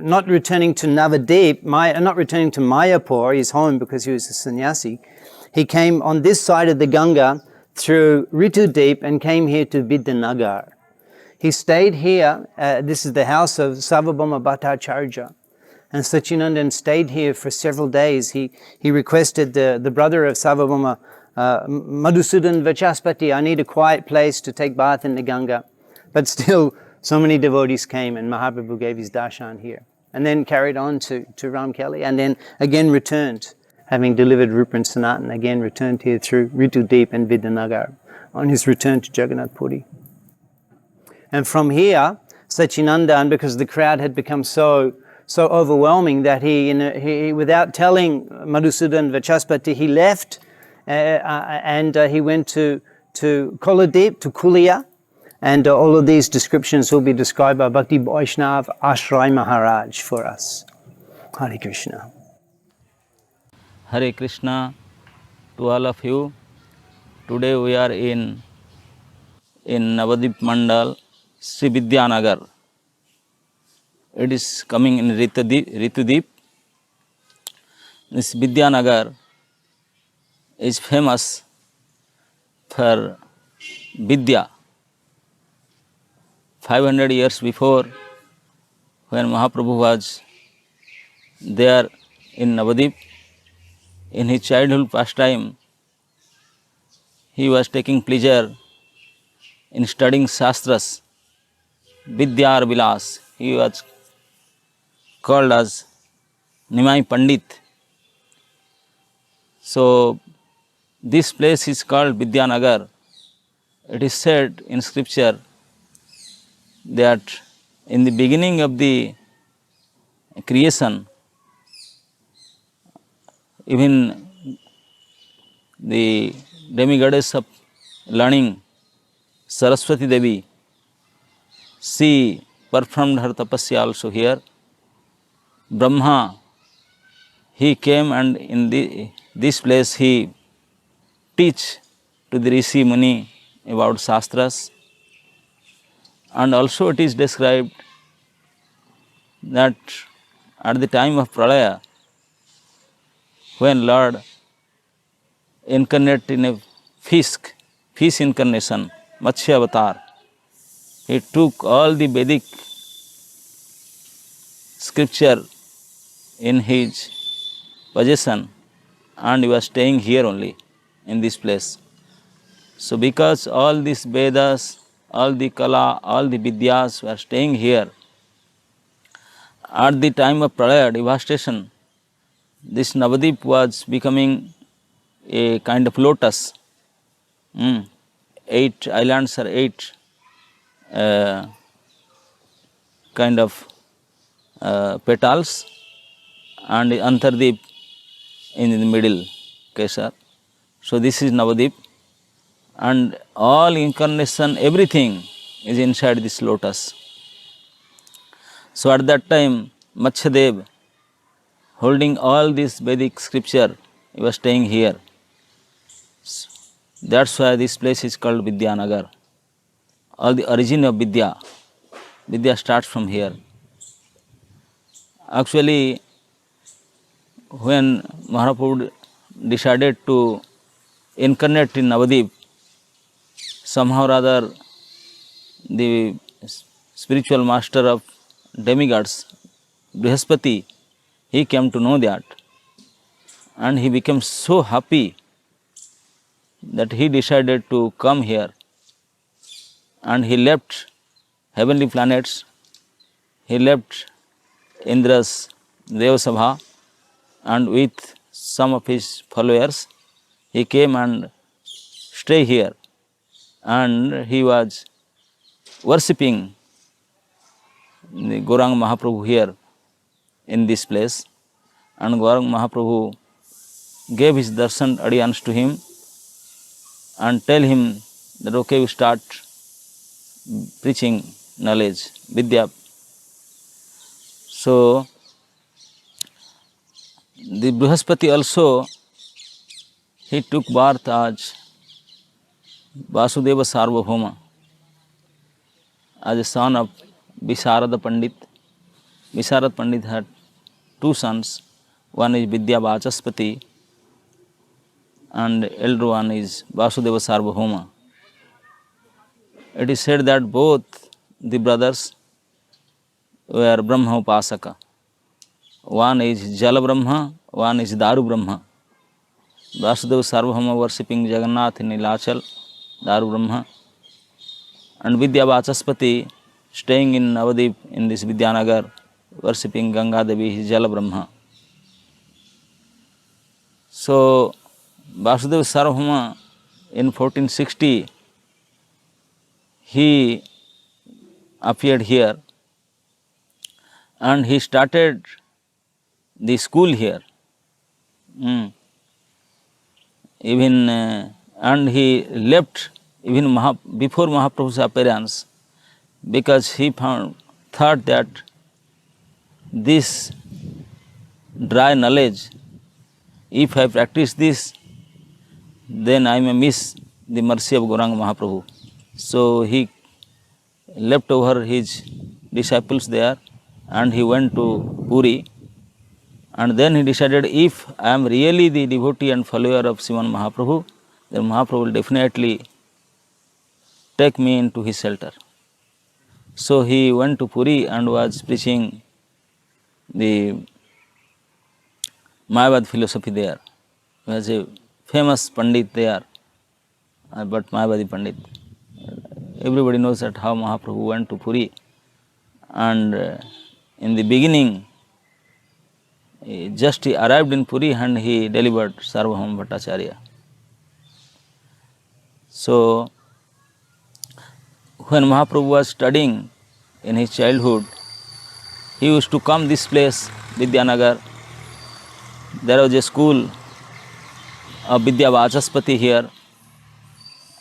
not returning to Navadip, not returning to Mayapur, his home because he was a sannyasi. He came on this side of the Ganga through Ritudeep and came here to Vidyanagar. He stayed here, this is the house of Sarvabhauma Bhattacharya, and Sachinandan stayed here for several days. He requested the brother of Sarvabhauma, Madhusudan Vachaspati, I need a quiet place to take bath in the Ganga. But still, so many devotees came and Mahaprabhu gave his darshan here. And then carried on to Ramkelli and then again returned, having delivered Rupa and Sanatan, again returned here through Ritudeep and Vidyanagar on his return to Jagannath Puri. And from here, Sachinandan, because the crowd had become so overwhelming that he without telling Madhusudan Vachaspati, he left and he went to Koladeep, to Kulia, and all of these descriptions will be described by Bhakti Vaishnav Ashray Maharaj for us. Hare Krishna. Hare Krishna to all of you. Today we are in Navadip Mandal, Sri Vidyanagar. It is coming in Ritudeep. This Vidyanagar is famous for Vidya. 500 years before, when Mahaprabhu was there in Navadip, in his childhood pastime, he was taking pleasure in studying Shastras, Vidyar Vilas. He was called as Nimai Pandit. So, this place is called Vidyanagar. It is said in scripture that in the beginning of the creation, even the demigoddess of learning, Saraswati Devi, she performed her tapasya also here. Brahma, he came and in this place he teach to the Rishi Muni about Shastras. And also it is described that at the time of Pralaya, when Lord incarnate in a fish incarnation, Matsya avatar, he took all the Vedic scripture in his possession and he was staying here only in this place. So because all these Vedas, all the Kala, all the Vidyas were staying here, at the time of Pralaya, devastation, this Navadip was becoming a kind of lotus. 8 islands or 8 kind of petals and Antardip in the middle, Kesar. So this is Navadip and all incarnation, everything is inside this lotus. So at that time, Matsyadev, holding all this Vedic scripture, he was staying here. That's why this place is called Vidyanagar. All the origin of Vidya starts from here. Actually, when Mahaprabhu decided to incarnate in Navadip, somehow or other the spiritual master of demigods, Brihaspati, he came to know that and he became so happy that he decided to come here and he left heavenly planets, he left Indra's Devasabha and with some of his followers he came and stayed here and he was worshipping the Gauranga Mahaprabhu here in this place, and Gauranga Mahaprabhu gave his darshan audience to him and tell him that okay, you start preaching knowledge, Vidya. So the Brihaspati also, he took birth as Vasudeva Sarvabhauma, as a son of Visharada Pandit. Visharad Pandit had two sons, one is Vidya Vachaspati and elder one is Vasudeva Sarvabhauma. It is said that both the brothers were Brahma Upasaka. One is Jala Brahma, one is Daru Brahma. Vasudeva Sarvabhauma worshipping Jagannath in Nilachal, Daru Brahma, and Vidya Vachaspati staying in Navadip in this Vidyanagar, worshipping Ganga Devi, his Jala Brahma. So Vasudeva Sarvabhauma in 1460 he appeared here and he started the school here. Even and he left even before Mahaprabhu's appearance, because he thought that this dry knowledge, if I practice this, then I may miss the mercy of Gauranga Mahaprabhu. So he left over his disciples there and he went to Puri, and then he decided, if I am really the devotee and follower of Sriman Mahaprabhu, then Mahaprabhu will definitely take me into his shelter. So he went to Puri and was preaching the Mayavad philosophy there. He was a famous Pandit there, but Mayavadi Pandit. Everybody knows that how Mahaprabhu went to Puri, and in the beginning, just he arrived in Puri and he delivered Sarvabhauma Bhattacharya. So when Mahaprabhu was studying in his childhood, he used to come this place, Vidyanagar. There was a school of Vidya Vachaspati here,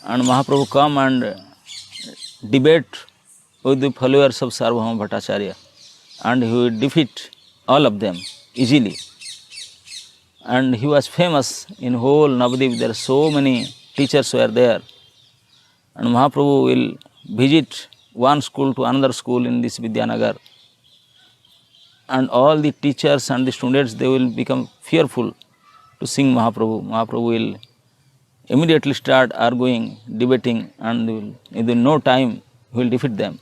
and Mahaprabhu come and debate with the followers of Sarvabhauma Bhattacharya, and he would defeat all of them easily. And he was famous in whole Navadip. There are so many teachers were there, and Mahaprabhu will visit one school to another school in this Vidyanagar, and all the teachers and the students, they will become fearful to sing Mahaprabhu. Mahaprabhu will immediately start arguing, debating, and in no time he will defeat them.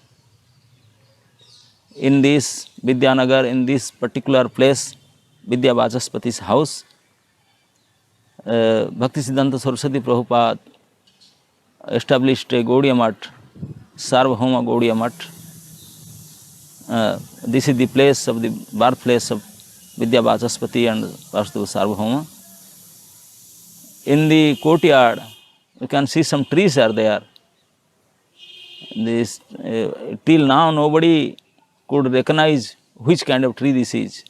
In this Vidyanagar, in this particular place, Vidya Vachaspati's house, Bhaktisiddhanta Saraswati Prabhupada established a Gaudiya Math, Sarvabhauma Gaudiya Math. This is the place of the birthplace of Vidya Vachaspati and Vasudeva Sarvabhauma. In the courtyard, you can see some trees are there. This till now nobody could recognize which kind of tree this is.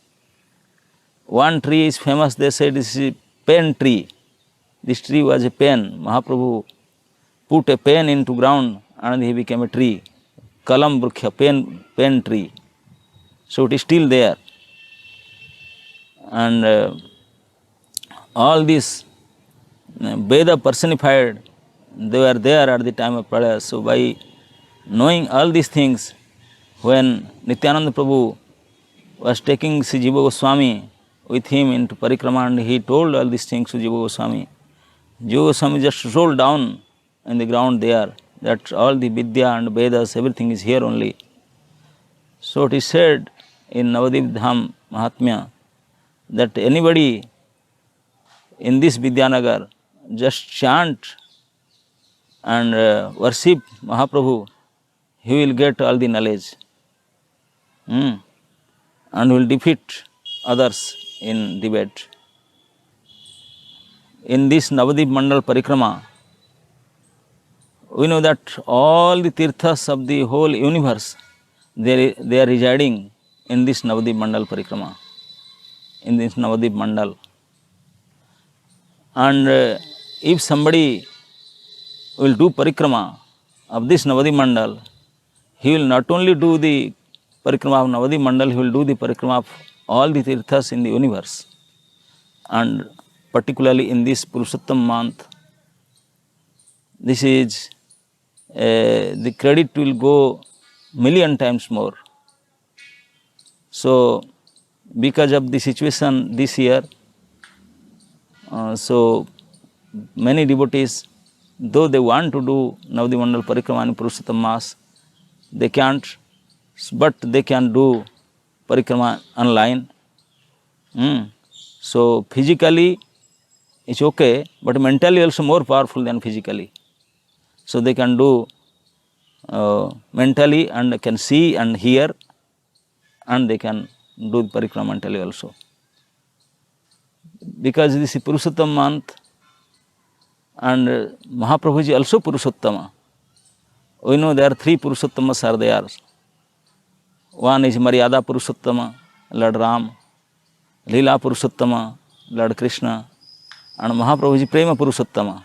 One tree is famous, they say this is a pen tree. This tree was a pen. Mahaprabhu put a pen into ground and he became a tree. Kalam Brukhya, pen tree. So it is still there. And all these Veda personified, they were there at the time of Pralaya. So by knowing all these things, when Nityananda Prabhu was taking Sri Jiva Goswami with him into Parikrama, and he told all these things to Jiva Goswami, Jiva Goswami just rolled down in the ground there, that all the Vidya and Vedas, everything is here only. So it is said in Navadip Dham Mahatmya that anybody in this Vidyanagar just chant and worship Mahaprabhu, he will get all the knowledge and will defeat others in debate. In this Navadip Mandal Parikrama, we know that all the tirthas of the whole universe, they are residing in this Navadip Mandal Parikrama, in this Navadip Mandal. And if somebody will do Parikrama of this Navadip Mandal, he will not only do the Parikrama of Navadip Mandal, he will do the Parikrama of all the Tirthas in the universe. And particularly in this Purushottam month, this is the credit will go million times more. So, because of the situation this year, so many devotees, though they want to do Navadip Mandal Parikrama and Purushottam Mass, they can't, but they can do Parikrama online. So, physically it's okay, but mentally also more powerful than physically. So, they can do mentally and can see and hear, and they can do Parikrama mentally also. Because this is Purushottam month, and Mahaprabhuji also Purushottama. We know there are three Purushottamas are there. One is Maryada Purushottama, Lord Ram, Leela Purushottama, Lord Krishna, and Mahaprabhuji Prema Purushottama.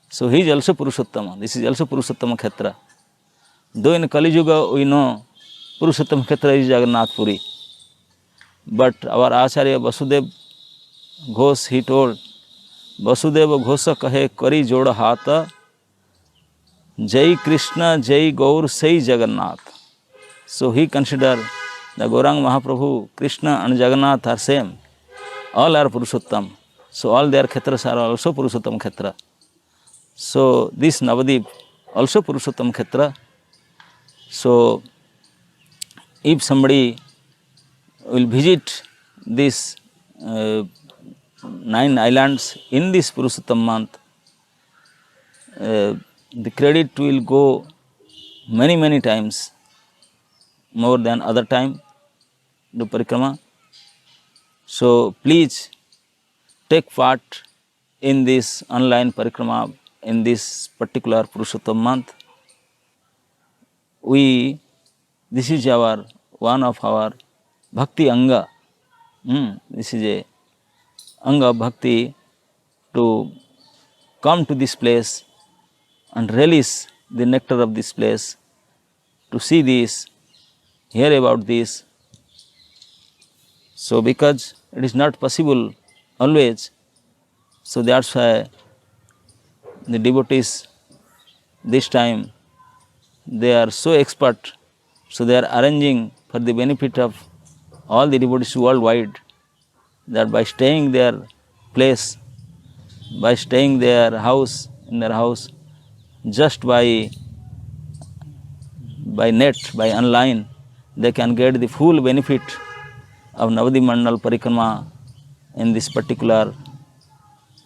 So he is also Purushottama. This is also Purushottama Khetra. Though in Kali Yuga we know Purushottama Khetra is Jagannath Puri, but our Acharya Vasudev Ghosh, he told, Vasudeva Ghosha kahe kari joda hata, Jai Krishna, Jai Gaur, Sai Jagannath. So he considered the Gauranga Mahaprabhu, Krishna and Jagannath are same. All are Purushottam. So all their Khetras are also Purushottam Khetra. So this Navadip also Purushottam Khetra. So if somebody will visit these 9 islands in this Purushottam month, the credit will go many times more than other time do Parikrama. So please take part in this online Parikrama in this particular Purushottam month. This is one of our Bhakti Anga. This is a Anga of Bhakti to come to this place and relish the nectar of this place, to see this, hear about this. So because it is not possible always, so that's why the devotees this time, they are so expert, so they are arranging for the benefit of all the devotees worldwide, that by staying their place, by staying their house, in their house, just by net, by online, they can get the full benefit of Navadip Mandal Parikrama in this particular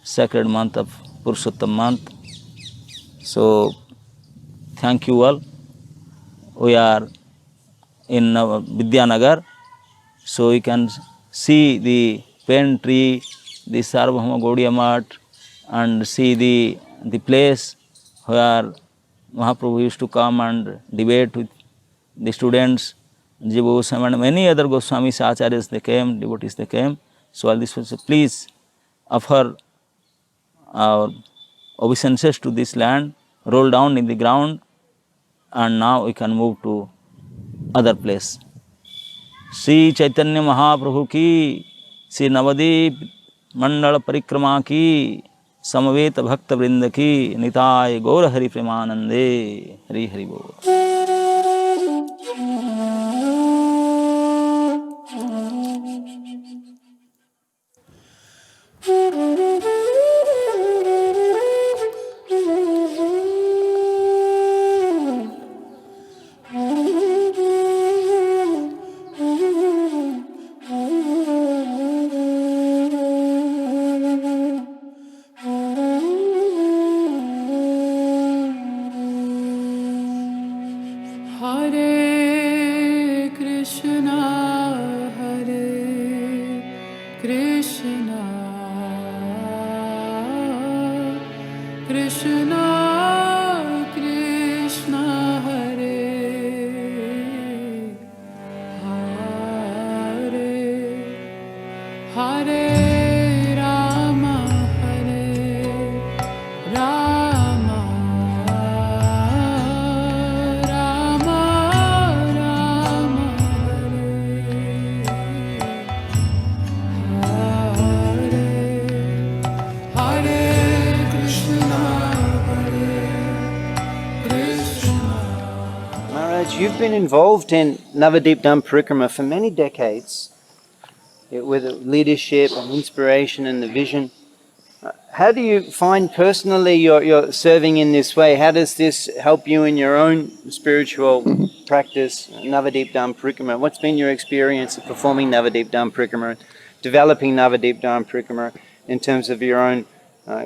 sacred month of Purushottam month. So, thank you all. We are in Vidyanagar, so you can see the pen tree, the Sarvabhauma Gaudiya Math, and see the place where Mahaprabhu used to come and debate with the students, Jiva Goswami and many other Goswamis, Acharyas, they came, devotees they came. So all this was, please offer our obeisances to this land, roll down in the ground, and now we can move to other place. Sri Chaitanya Mahaprabhu ki, Sri Navadip Mandal Parikrama ki, Samaveta Bhakta Vrinda ki, Nitai Gaur Hari Premanande, Hari Hari Bol. Hare Krishna, Hare Krishna, Krishna Krishna, Hare Hare Rama, Rama Rama Rama, Hare Hare Krishna, Krishna. Maharaj, you've been involved in Navadip Dham Parikrama for many decades, with leadership and inspiration and the vision. How do you find personally your serving in this way? How does this help you in your own spiritual practice, Navadip Dham Parikrama? What's been your experience of performing Navadip Dham Parikrama, developing Navadip Dham Parikrama in terms of your own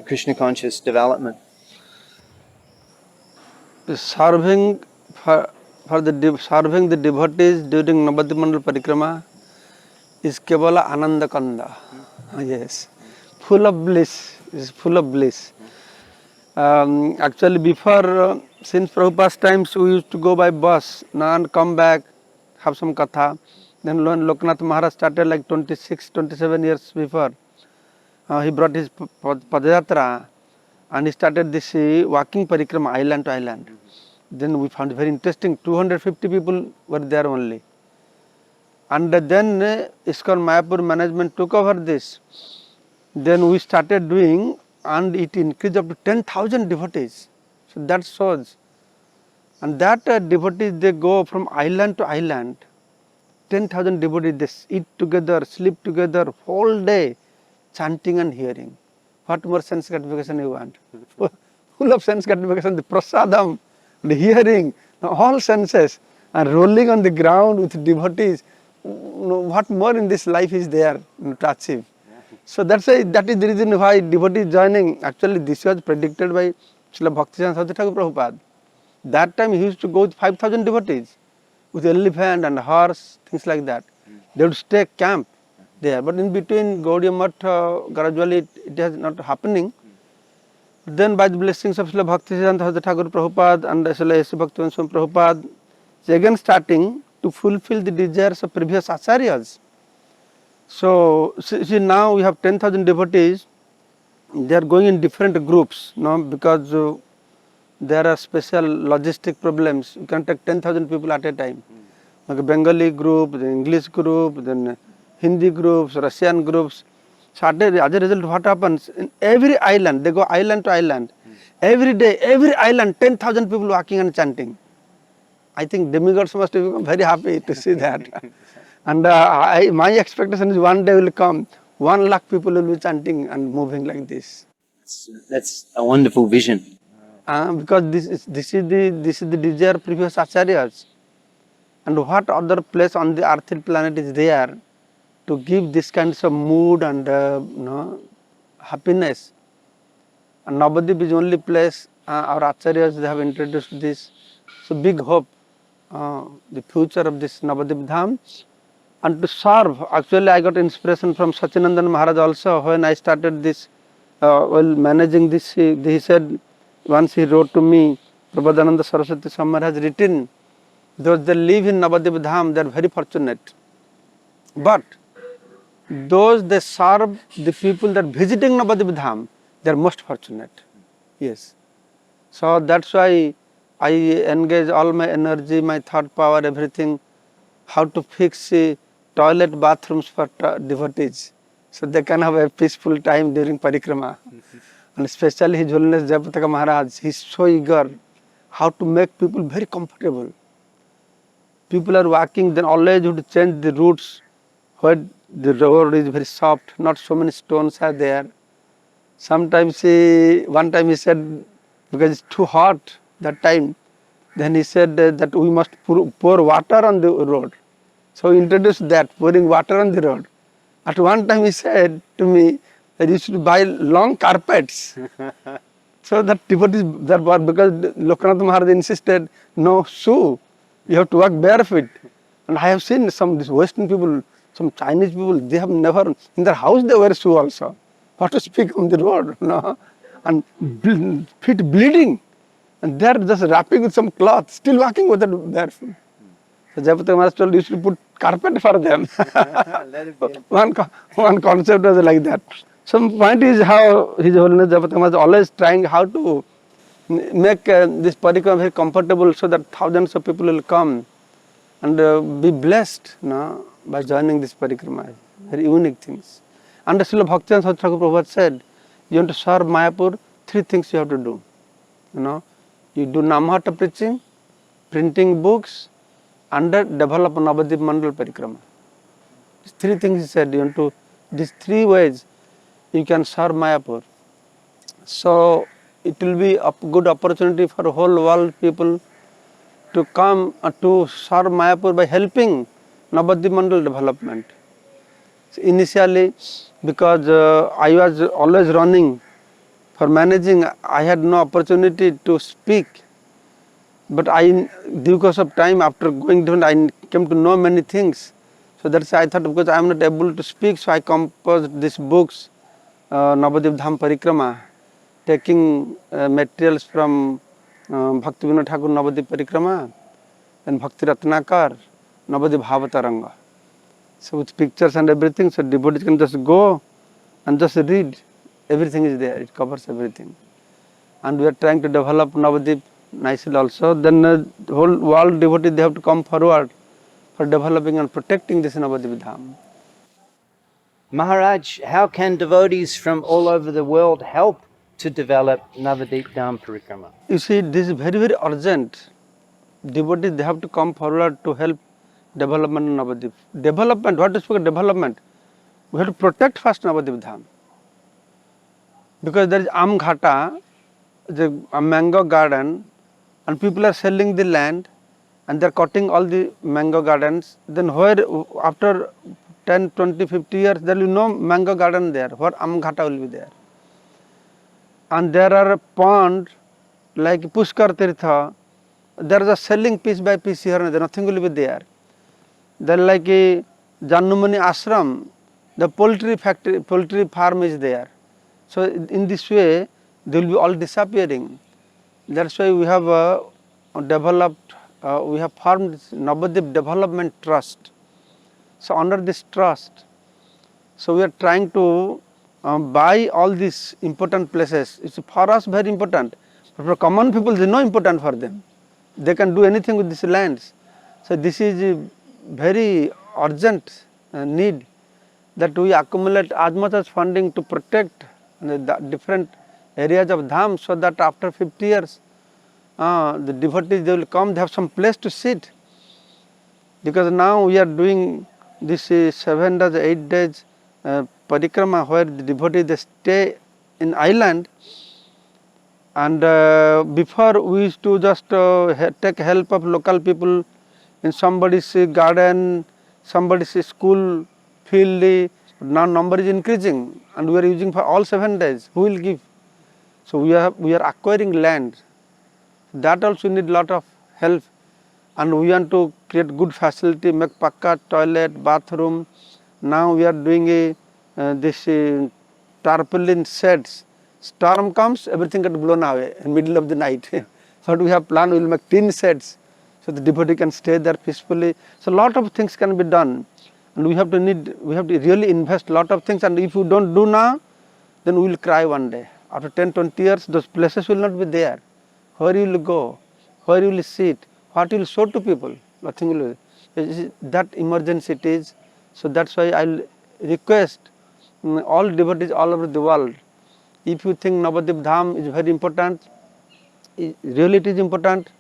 Krishna conscious development? Serving serving the devotees during Navadip Mandal Parikrama is Kevala Ananda Kanda. Yes, full of bliss. Is full of bliss. Actually, before since Prabhupada's times, we used to go by bus, and come back, have some katha. Then when Loknath Maharaj started like 26, 27 years before, he brought his Padayatra and he started this walking parikrama island to island. Then we found it very interesting. 250 people were there only. And then ISKCON Mayapur management took over this. Then we started doing, and it increased up to 10,000 devotees. So that shows. And that devotees, they go from island to island. 10,000 devotees, they eat together, sleep together, whole day, chanting and hearing. What more sense gratification you want? Full of sense gratification, the prasadam, the hearing, all senses, and rolling on the ground with devotees. What more in this life is there to achieve? So that's why, that is the reason why devotees joining. Actually, this was predicted by Srila Bhaktisiddhanta Saraswati Thakur Prabhupada. That time he used to go with 5,000 devotees, with elephant and horse, things like that. They would stay camp there. But in between, Gaudiya Math, gradually it has not happening. Then by the blessings of Srila Bhaktisiddhanta Saraswati Thakur Prabhupada and Srila A.C. Bhaktivinoda Swami Prabhupada, it's again starting to fulfill the desires of previous acharyas. So, see now we have 10,000 devotees. They are going in different groups, because there are special logistic problems. You can take 10,000 people at a time. Like a Bengali group, the English group, then Hindi groups, Russian groups. So as a result, what happens? In every island, they go island to island. Every day, every island, 10,000 people walking and chanting. I think demigods must have become very happy to see that. And my expectation is one day will come, 1 lakh people will be chanting and moving like this. That's a wonderful vision. Because this is the desire of previous acharyas. And what other place on the earthly planet is there to give this kind of mood and happiness? And Navadip is the only place our acharyas, they have introduced this. So big hope, the future of this Navadip Dham. And to serve, actually I got inspiration from Sachinandan Maharaj also. When I started this, while managing this, he said, once he wrote to me, Prabodhananda Saraswati Swami has written, those that live in Navadip Dham, they are very fortunate. But those that serve the people that are visiting Navadip Dham, they are most fortunate. Yes. So that's why I engage all my energy, my thought power, everything, how to fix toilet bathrooms for devotees, so they can have a peaceful time during parikrama. And especially His Holiness Jayapataka Maharaj, he is so eager how to make people very comfortable. People are walking, then always you have to change the routes where the road is very soft, not so many stones are there. Sometimes one time he said, because it's too hot that time, then he said that we must pour water on the road. So he introduced that, pouring water on the road. At one time he said to me that you should buy long carpets. So that devotees, because Loknath Maharaj insisted, no shoe, you have to walk barefoot. And I have seen some these Western people, some Chinese people, they have never, in their house they wear shoe also. What to speak on the road, and feet bleeding. And they are just wrapping with some cloth, still walking with it barefoot. So Jayapataka Maharaj told you should put carpet for them. one concept was like that. Some point is how His Holiness Jayapataka Maharaj always trying how to make this parikrama very comfortable so that thousands of people will come and be blessed, by joining this parikrama. Very unique things. And Srila Bhaktivinoda Saraswati Thakur Prabhupada said, you want to serve Mayapur, 3 things you have to do. You do Namahata preaching, printing books, and develop Navadip Mandal Parikrama. These 3 things he said, these 3 ways you can serve Mayapur. So it will be a good opportunity for whole world people to come to serve Mayapur by helping Navadip Mandal development. So initially, because I was always running for managing, I had no opportunity to speak. But because of time, after going down, I came to know many things. So that's why I thought, because I am not able to speak, so I composed these books, Navadip Dham Parikrama, taking materials from Bhaktivinoda Thakur Navadip Parikrama and Bhakti Ratnakar, Navadip Bhavataranga. So with pictures and everything, so devotees can just go and just read. Everything is there, it covers everything. And we are trying to develop Navadip nicely also. Then the whole world devotees, they have to come forward for developing and protecting this Navadip Dham. Maharaj, how can devotees from all over the world help to develop Navadip Dham Parikrama? You see, this is very, very urgent. Devotees, they have to come forward to help development of Navadip. Development, what is development? We have to protect first Navadip Dham. Because there is Amghata, a mango garden, and people are selling the land and they are cutting all the mango gardens. Then where after 10, 20, 50 years, there will be no mango garden there, where Amghata will be there. And there are a pond like Pushkar Tirtha, there is a selling piece by piece here and there, nothing will be there. Then like a Jannumani Ashram, the poultry factory, poultry farm is there. So in this way, they will be all disappearing. That's why we have developed, we have formed Navadip Development Trust. So under this trust, so we are trying to buy all these important places. It's for us very important, but for common people, it's not important for them. They can do anything with these lands. So this is a very urgent need that we accumulate as much as funding to protect the different areas of Dham, so that after 50 years, the devotees, they will come, they have some place to sit. Because now we are doing this 7 days, 8 days parikrama, where the devotees, they stay in island. And before we used to just take help of local people in somebody's garden, somebody's school field. Now number is increasing and we are using for all 7 days. Who will give? So we are acquiring land. That also need lot of help, and we want to create good facility, make pakka toilet, bathroom. Now we are doing this tarpaulin sheds. Storm comes, everything gets blown away in middle of the night. So we have planned, we will make tin sheds so the devotee can stay there peacefully. So lot of things can be done, and we have to really invest lot of things. And if you don't do now, then we will cry one day. After 10, 20 years, those places will not be there. Where you will go? Where you will sit? What you will show to people? Nothing will be. That emergency it is. So that's why I will request all devotees all over the world. If you think Navadip Dham is very important, really it is important.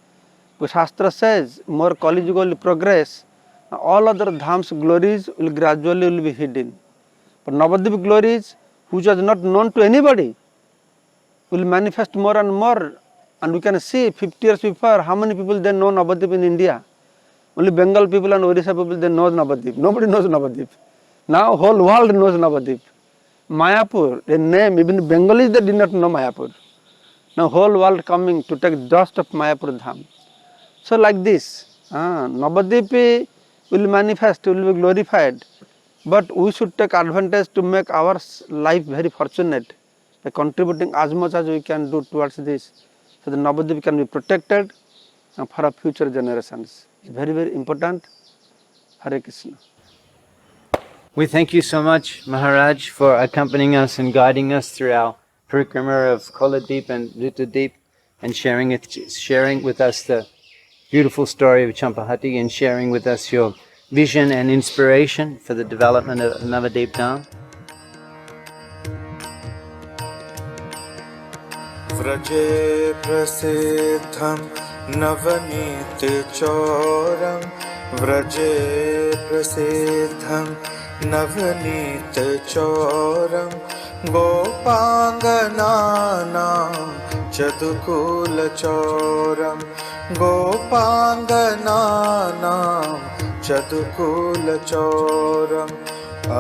Because Shastra says more Kali Yuga will progress, all other Dhams glories will gradually be hidden. But Navadip glories, which was not known to anybody, will manifest more and more. And we can see 50 years before how many people they know Navadip in India. Only Bengal people and Orissa people, they know Navadip. Nobody knows Navadip. Now whole world knows Navadip. Mayapur, the name, even Bengalis, they did not know Mayapur. Now whole world coming to take dust of Mayapur Dham. So like this, Navadip will manifest, will be glorified. But we should take advantage to make our life very fortunate by contributing as much as we can do towards this. So the Navadip can be protected for our future generations. It's very, very important. Hare Krishna. We thank you so much, Maharaj, for accompanying us and guiding us through our parikrama of Koladeep and Ritadeep and sharing with us the beautiful story of Champahati and sharing with us your vision and inspiration for the development of Navadeep Dham. व्रजे प्रसिद्धं नवनीत चौरं व्रजे प्रसिद्धं नवनीत चौरं गोपाङ्गनानां चतुकुलचौरं गोपाङ्गनानां चतुकुलचौरं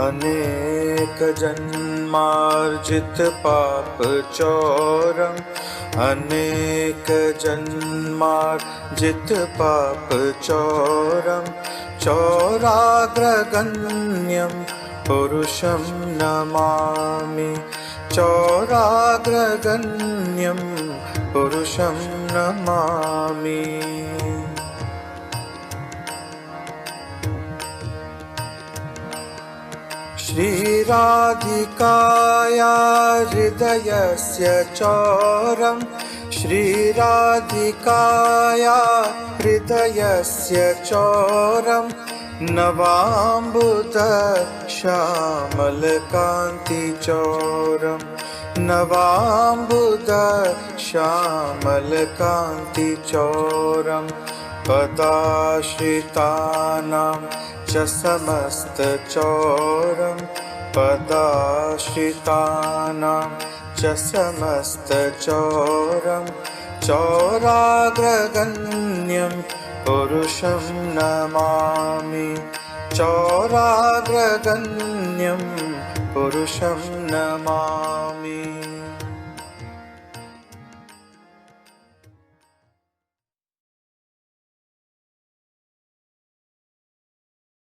अनेक जन्मार्जित पाप चौरम अनेक जन्मार्जित पाप चौरम चौराग्रगण्यं पुरुषं नमामि चौराग्रगण्यं पुरुषं नमामि श्रीराधिकाया हृदयस्य चौरं श्रीराधिकाया हृदयस्य चौरं नवाम्बुद श्यामलकान्तिचौरं नवाम्बुद श्यामलकान्तिचौरं पदाश्रितानां च समस्तचौरं पदाश्रितानां च समस्तचौरं चौराग्रगण्यं पुरुषं नमामि चौराग्रगण्यं पुरुषं नमामि